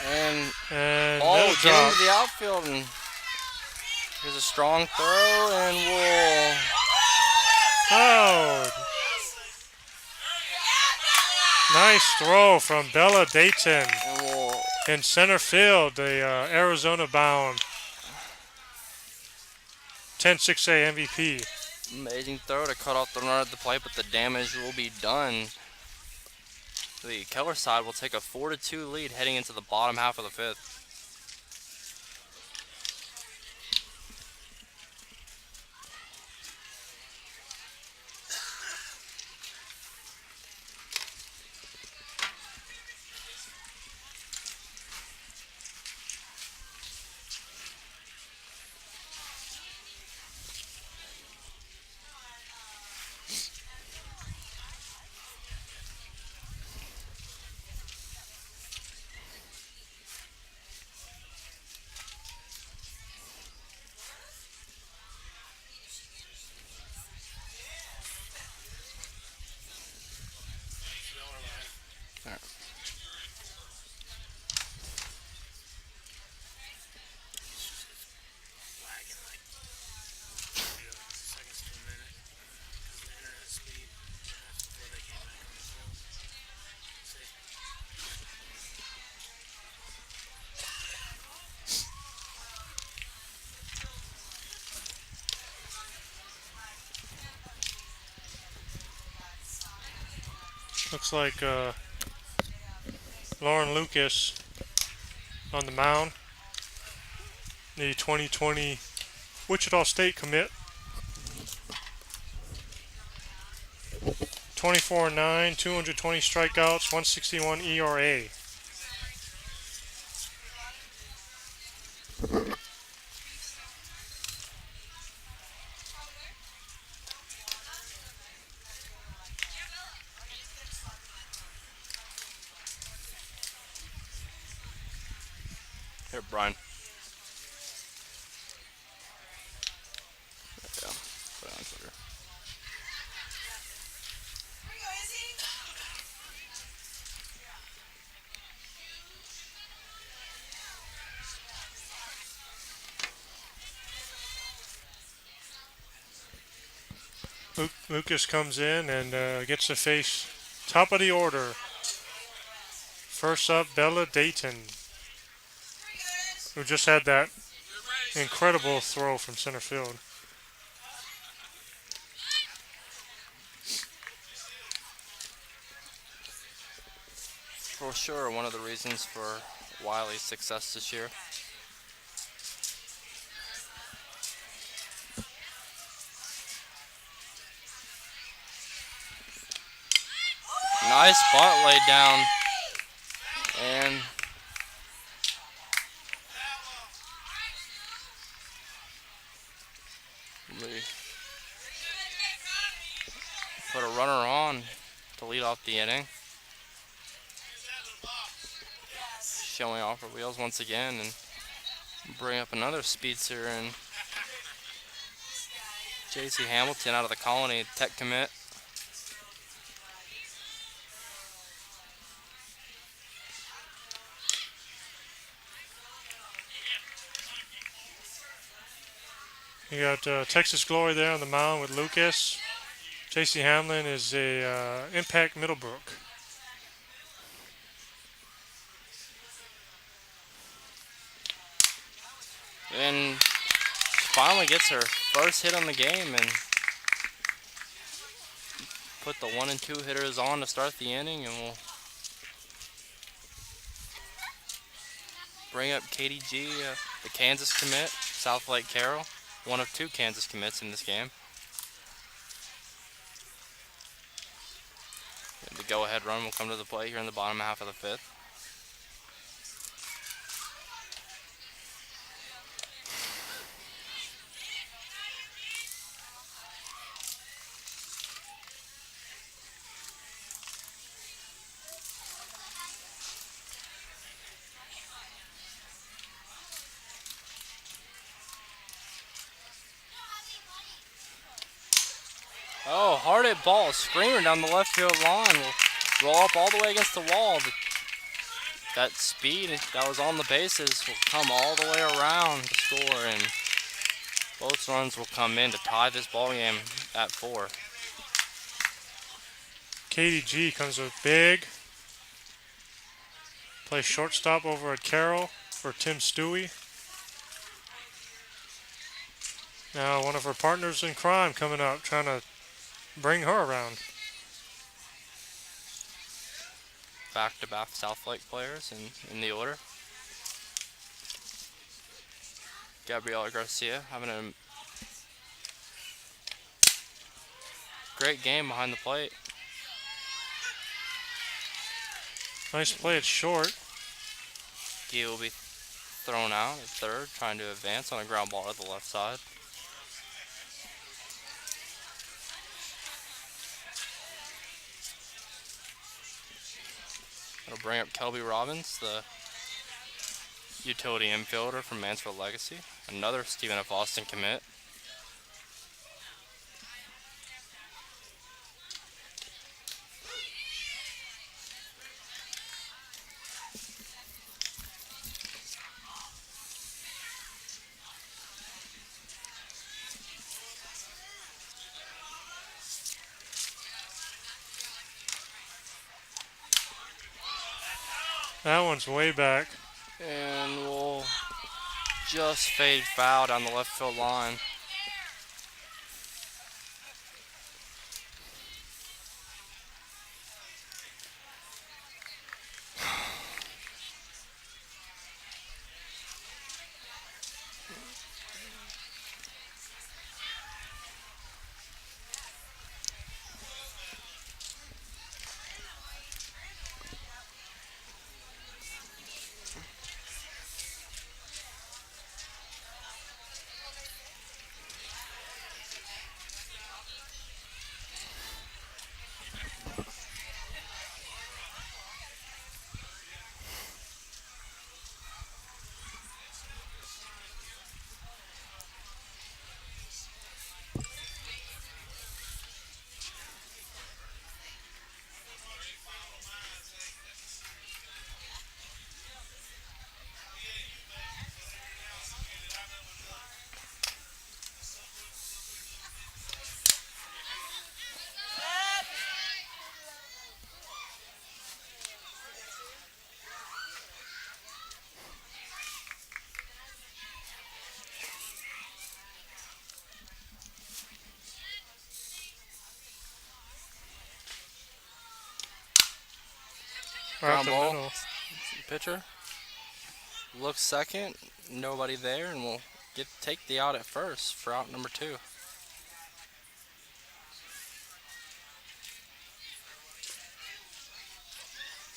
B: And
C: And
B: ball
C: no
B: will get
C: drop.
B: into the outfield, and here's a strong throw, and we'll...
C: Oh! Nice throw from Bella Dayton
B: And we'll
C: in center field, the Arizona-bound 10-6A MVP.
B: amazing throw to cut off the runner at the plate, but the damage will be done. The Keller side will take a 4-2 lead heading into the bottom half of the 5th.
C: Looks like Lauren Lucas on the mound. The 2020 Wichita State commit. 24-9, 220 strikeouts, 161 ERA.
B: Here, Brian. Yeah, put it on Twitter.
C: Lucas comes in and gets to face top of the order. First up, Bella Dayton, who just had that incredible throw from center field.
B: For sure, one of the reasons for Wiley's success this year. Nice bunt laid down. And we put a runner on to lead off the inning. Showing off her wheels once again and bring up another speedster and JC Hamilton out of the Colony Tech commit.
C: You got Texas Glory there on the mound with Lucas. J.C. Hamlin is a Impact Middlebrook.
B: And finally gets her first hit on the game and put the 1 and 2 hitters on to start the inning, and we'll bring up KDG, the Kansas commit, South Lake Carroll, one of 2 Kansas commits in this game. And the go-ahead run will come to the plate here in the bottom half of the 5th. Oh, hard hit ball, screamer down the left field line. Will roll up all the way against the wall. That speed that was on the bases will come all the way around to score, and both runs will come in to tie this ball game at 4.
C: KDG comes with big. Plays shortstop over at Carroll for Tim Stewie. Now one of her partners in crime coming up, trying to bring her around.
B: Back-to-back South Lake players in the order. Gabriela Garcia having a great game behind the plate.
C: Nice play at short.
B: He will be thrown out at third, trying to advance on a ground ball to the left side. That'll bring up Kelby Robbins, the utility infielder from Mansfield Legacy. Another Stephen F. Austin commit.
C: That one's way back.
B: And we'll just fade foul down the left field line.
C: Right up
B: Ground
C: the
B: ball.
C: middle.
B: Pitcher looks second. Nobody there, and we'll take the out at first for out number 2.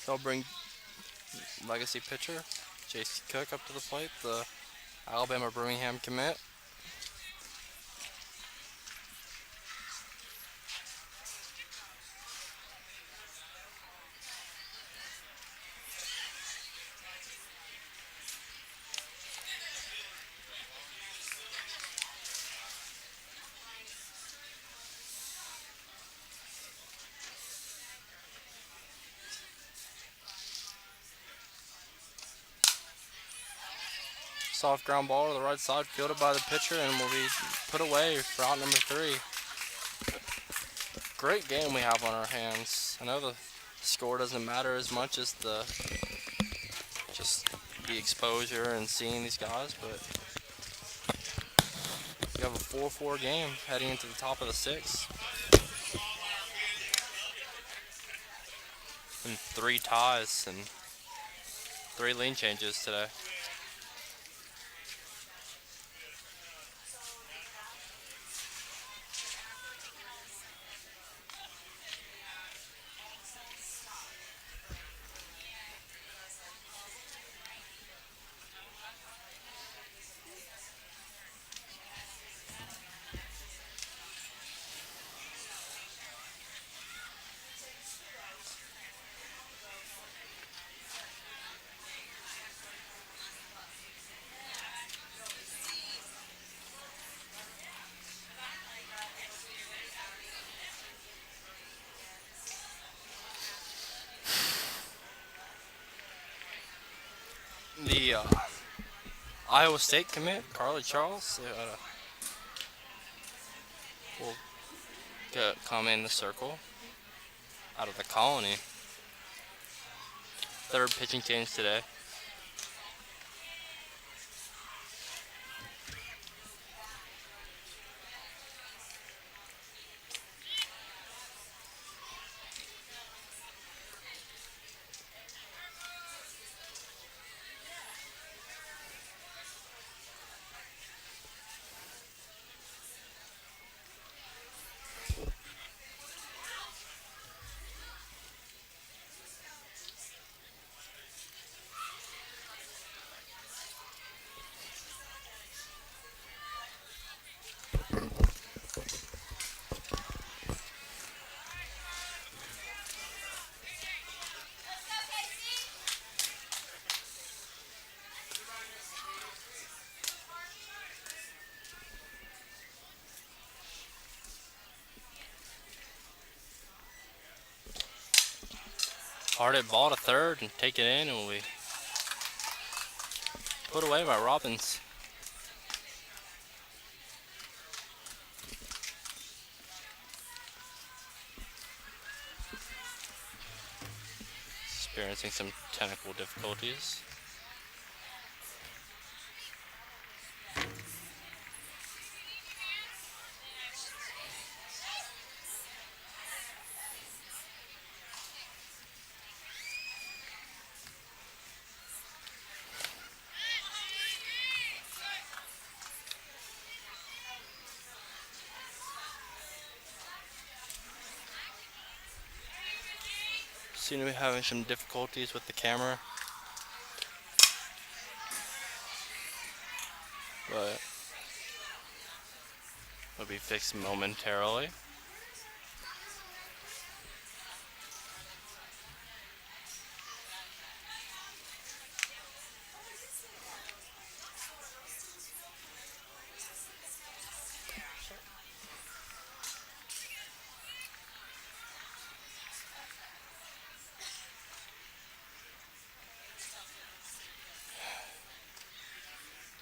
B: They'll bring legacy pitcher J.C. Cook up to the plate, the Alabama Birmingham commit. Soft ground ball to the right side, fielded by the pitcher, and will be put away for out number 3. Great game we have on our hands. I know the score doesn't matter as much as just the exposure and seeing these guys, but we have a 4-4 game heading into the top of the 6th. And 3 ties and 3 lane changes today. The Iowa State commit, Carly Charles, will come in the circle out of the Colony. 3rd pitching change today. Hard hit ball to 3rd and take it in, and will be put away by Robbins. Experiencing some technical difficulties. Seem to be having some difficulties with the camera, but will be fixed momentarily.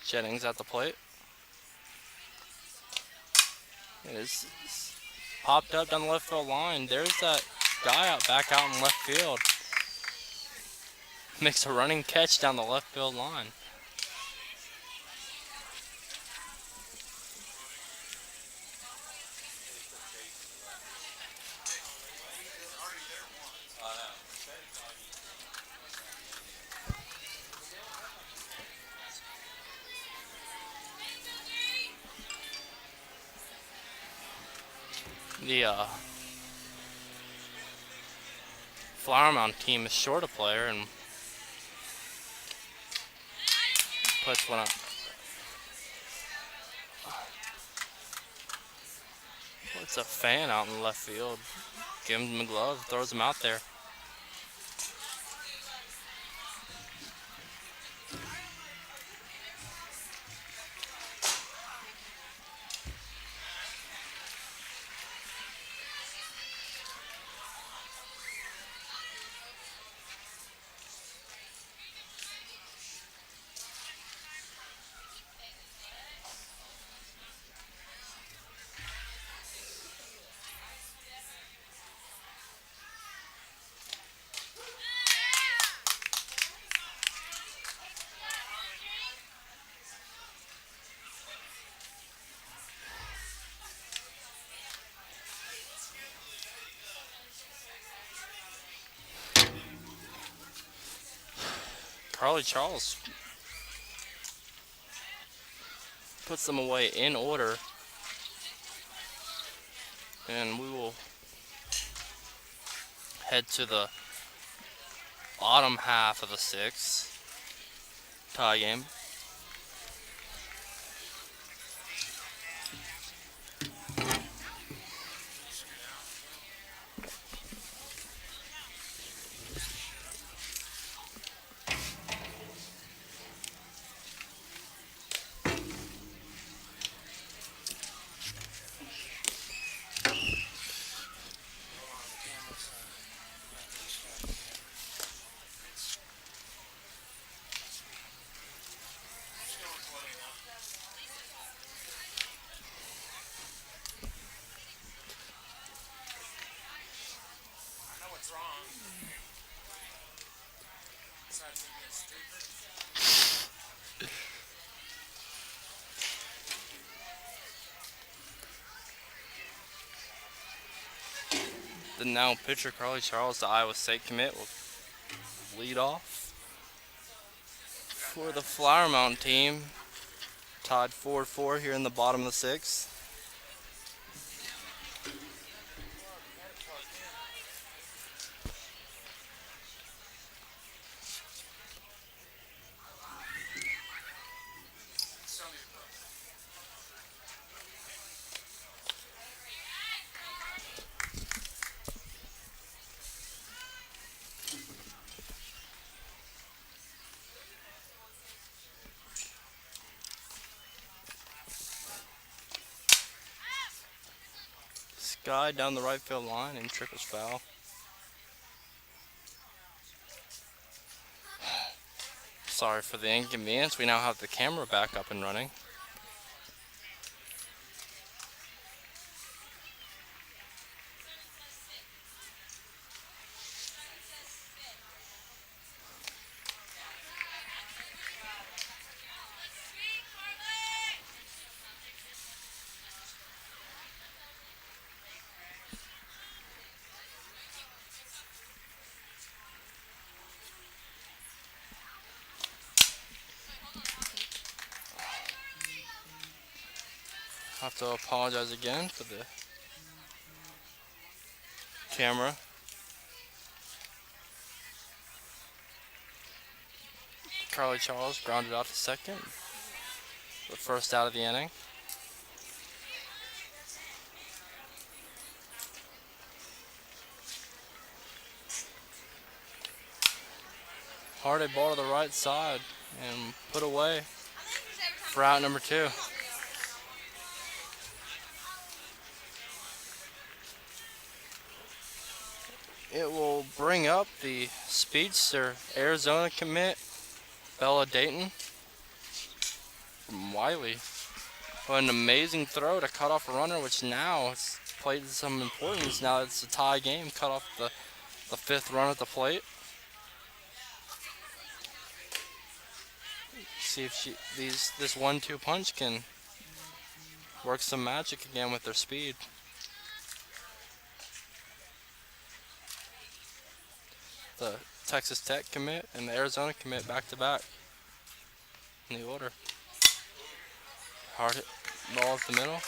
B: Jennings at the plate. It is popped up down the left field line. There's that guy back out in left field. Makes a running catch down the left field line. The Flower Mound team is short a player and puts one up. Puts a fan out in left field. Gives him a glove, throws him out there. Carly Charles puts them away in order. And we will head to the bottom half of the sixth tie game. The now pitcher Carly Charles, the Iowa State commit, will lead off for the Flower Mound team. Tied 4-4 here in the bottom of the sixth. Guy down the right field line and trickles foul. Sorry for the inconvenience. We now have the camera back up and running. I have to apologize again for the camera. Carly Charles grounded out to second. The first out of the inning. Hard a ball to the right side and put away for out number 2. It will bring up the speedster Arizona commit Bella Dayton from Wiley. What an amazing throw to cut off a runner, which now has played some importance. Now it's a tie game. Cut off the 5th run at the plate. See if this 1-2 punch can work some magic again with their speed. The Texas Tech commit and the Arizona commit back to back in the order. Hard hit ball up the middle.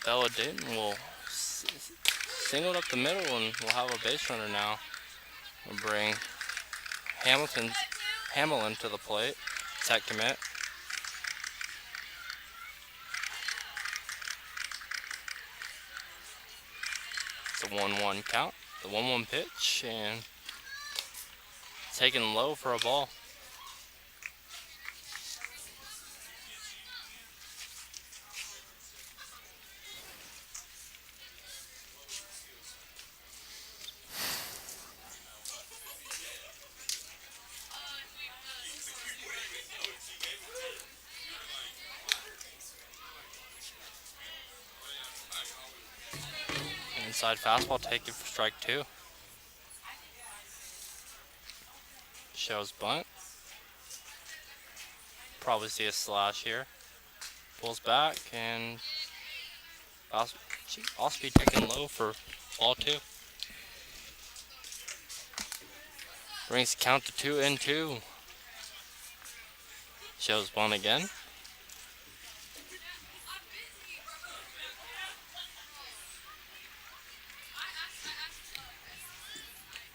B: Bella Dayton will single up the middle, and we'll have a base runner now. We'll bring Hamlin to the plate. Tech commit. It's a 1-1 count. The 1-1 pitch, and taken low for a ball. Inside fastball taken for strike 2. Shows bunt. Probably see a slash here. Pulls back, and off-speed taken low for ball 2. Brings the count to 2-2. Shows bunt again.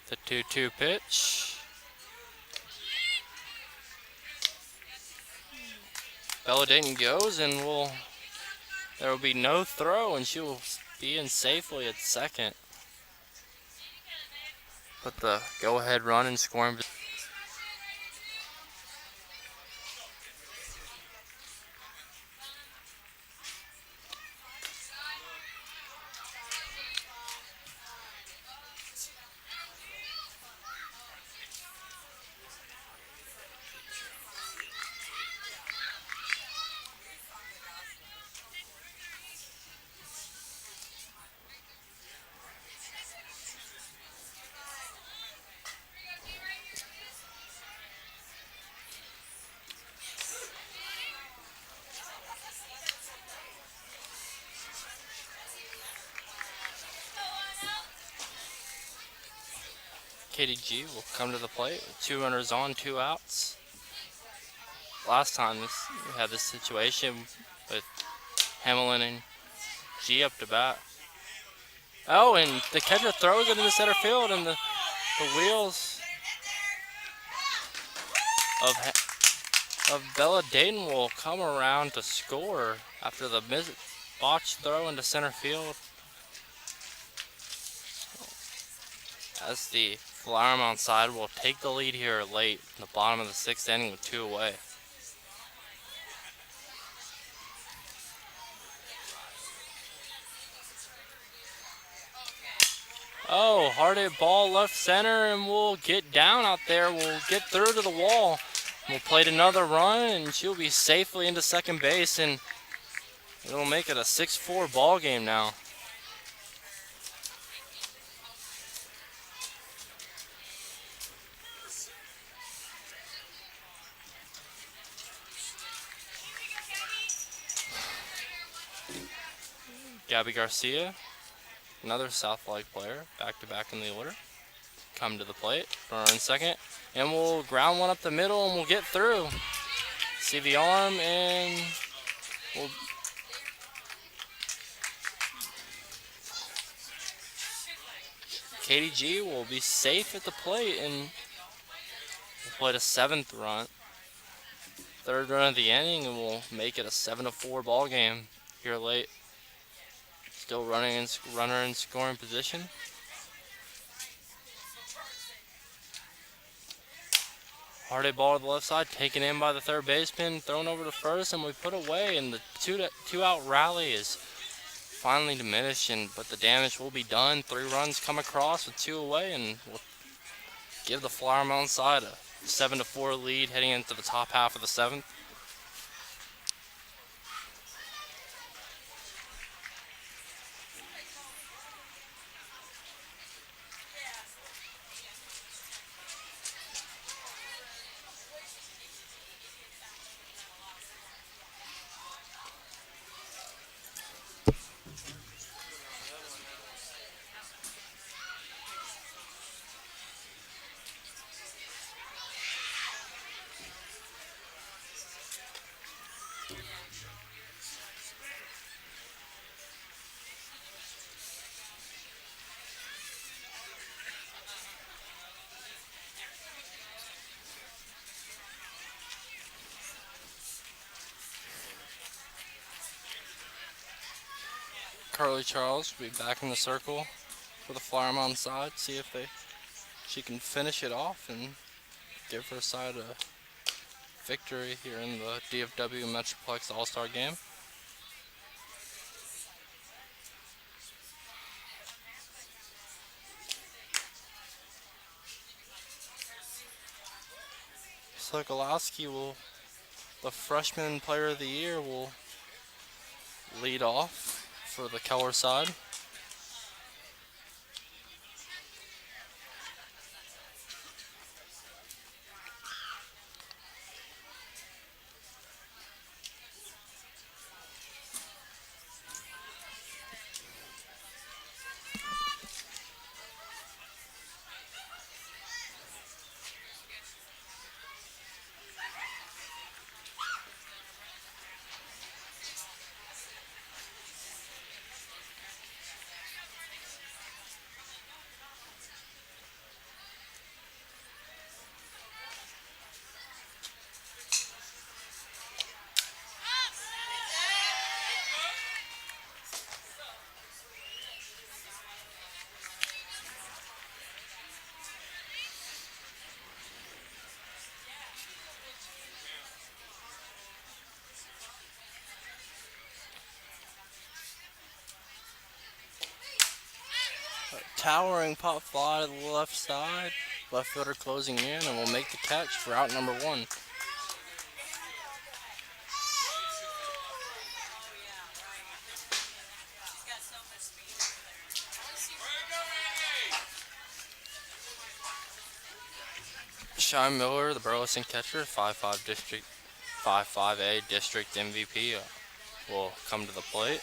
B: The 2-2 pitch. Bella Dayton goes, and there will be no throw, and she will be in safely at second. Put the go-ahead run in scoring position. KDG will come to the plate. 2 runners on, 2 outs. Last time we had this situation with Hamlin and G up to bat. Oh, and the catcher throws it into center field, and the wheels of Bella Dayton will come around to score after the botched throw into center field. As the Flower Mound side will take the lead here late in the bottom of the 6th inning with 2 away. Oh, hard hit ball left center, and we'll get down out there. We'll get through to the wall. We'll plate another run, and she'll be safely into second base, and it'll make it a 6-4 ball game now. Gabby Garcia, another South Lake player, back-to-back in the order. Come to the plate, runner in second, and we'll ground one up the middle, and we'll get through. See the arm, and we'll KDG will be safe at the plate, and we'll play the 7th run. 3rd run of the inning, and we'll make it a 7-4 ball game here late. Still runner in scoring position. Hard hit ball to the left side, taken in by the third baseman, thrown over to first, and we put away. And the two out rally is finally diminished, but the damage will be done. 3 runs come across with 2 away, and we'll give the Flower Mound side a 7-4 lead heading into the top half of the 7th. Carly Charles will be back in the circle for the Flower Mound side. See if she can finish it off and give her side a victory here in the DFW Metroplex All-Star Game. Sokolowski the freshman player of the year, will lead off for the Keller side. Towering pop fly to the left side. Left fielder closing in and will make the catch for out number 1. Shy Miller, the Burleson catcher, 5'5" district MVP, will come to the plate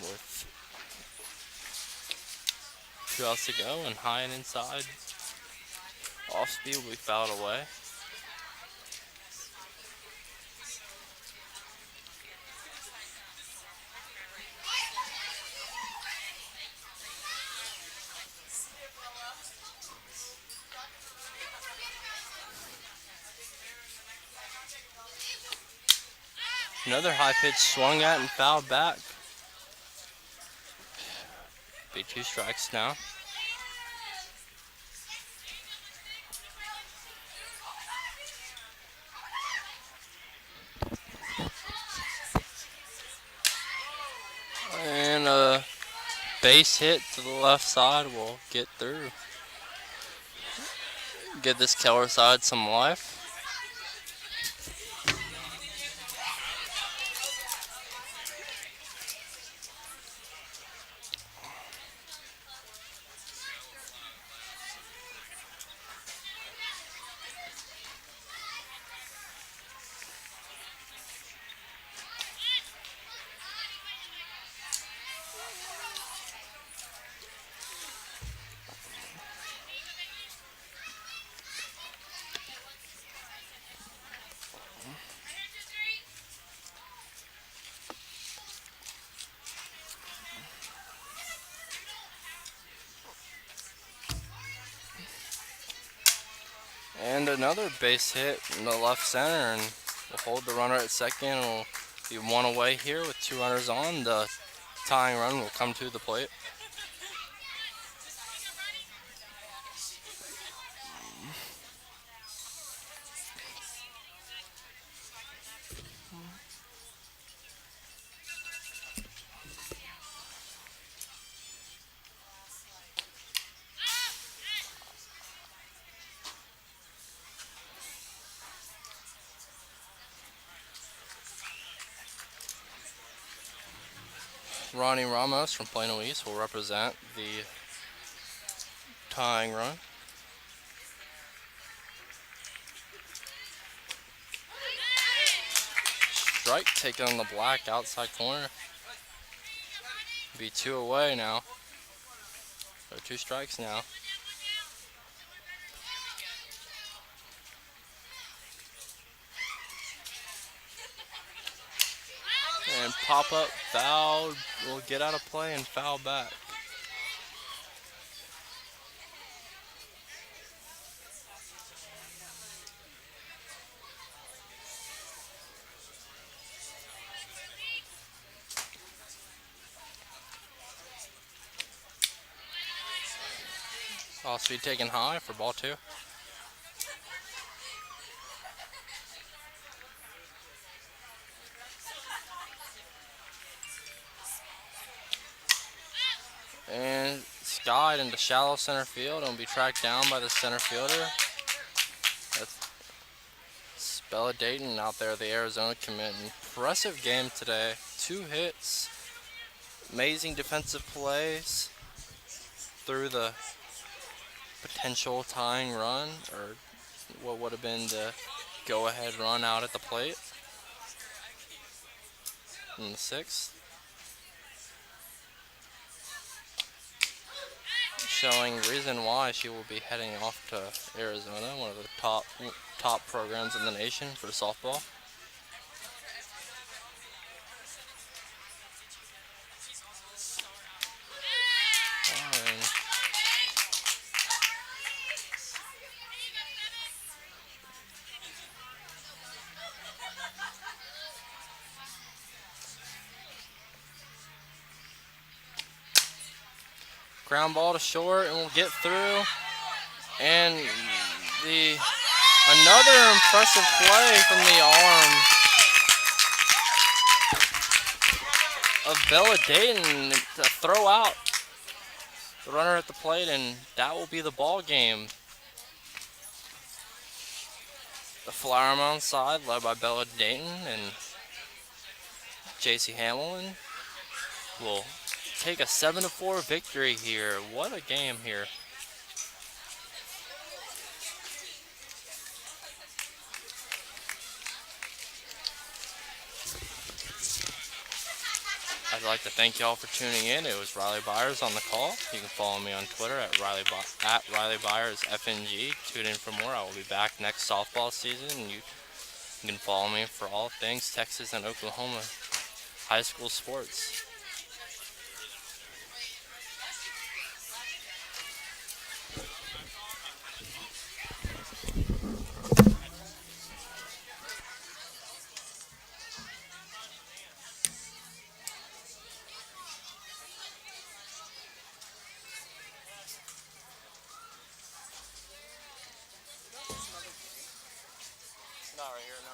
B: with 2 outs to go, and high and inside. Off speed will be fouled away. Another high pitch swung at and fouled back. Be 2 strikes now. And a base hit to the left side will get through. Give this Keller side some life. And another base hit in the left center, and we'll hold the runner at second, and we'll be 1 away here with 2 runners on. The tying run will come to the plate. Ronnie Ramos from Plano East will represent the tying run. Strike taken on the black outside corner. Be 2 away now. So 2 strikes now. And pop up foul will get out of play and foul back. Ball speed taken high for ball 2. And skied into shallow center field and will be tracked down by the center fielder. That's Bella Dayton out there, the Arizona commit. Impressive game today. 2 hits. Amazing defensive plays through the potential tying run, or what would have been the go-ahead run out at the plate in the 6th. Showing reason why she will be heading off to Arizona, one of the top programs in the nation for softball. And ground ball to short, and we'll get through. And another impressive play from the arm of Bella Dayton to throw out the runner at the plate, and that will be the ball game. The Flower Mound side, led by Bella Dayton and JC Hamilton, will take a 7-4 victory here. What a game here. I'd like to thank y'all for tuning in. It was Riley Byers on the call. You can follow me on Twitter at Riley Byers FNG. Tune in for more. I will be back next softball season, and you can follow me for all things Texas and Oklahoma high school sports. Not right here, no.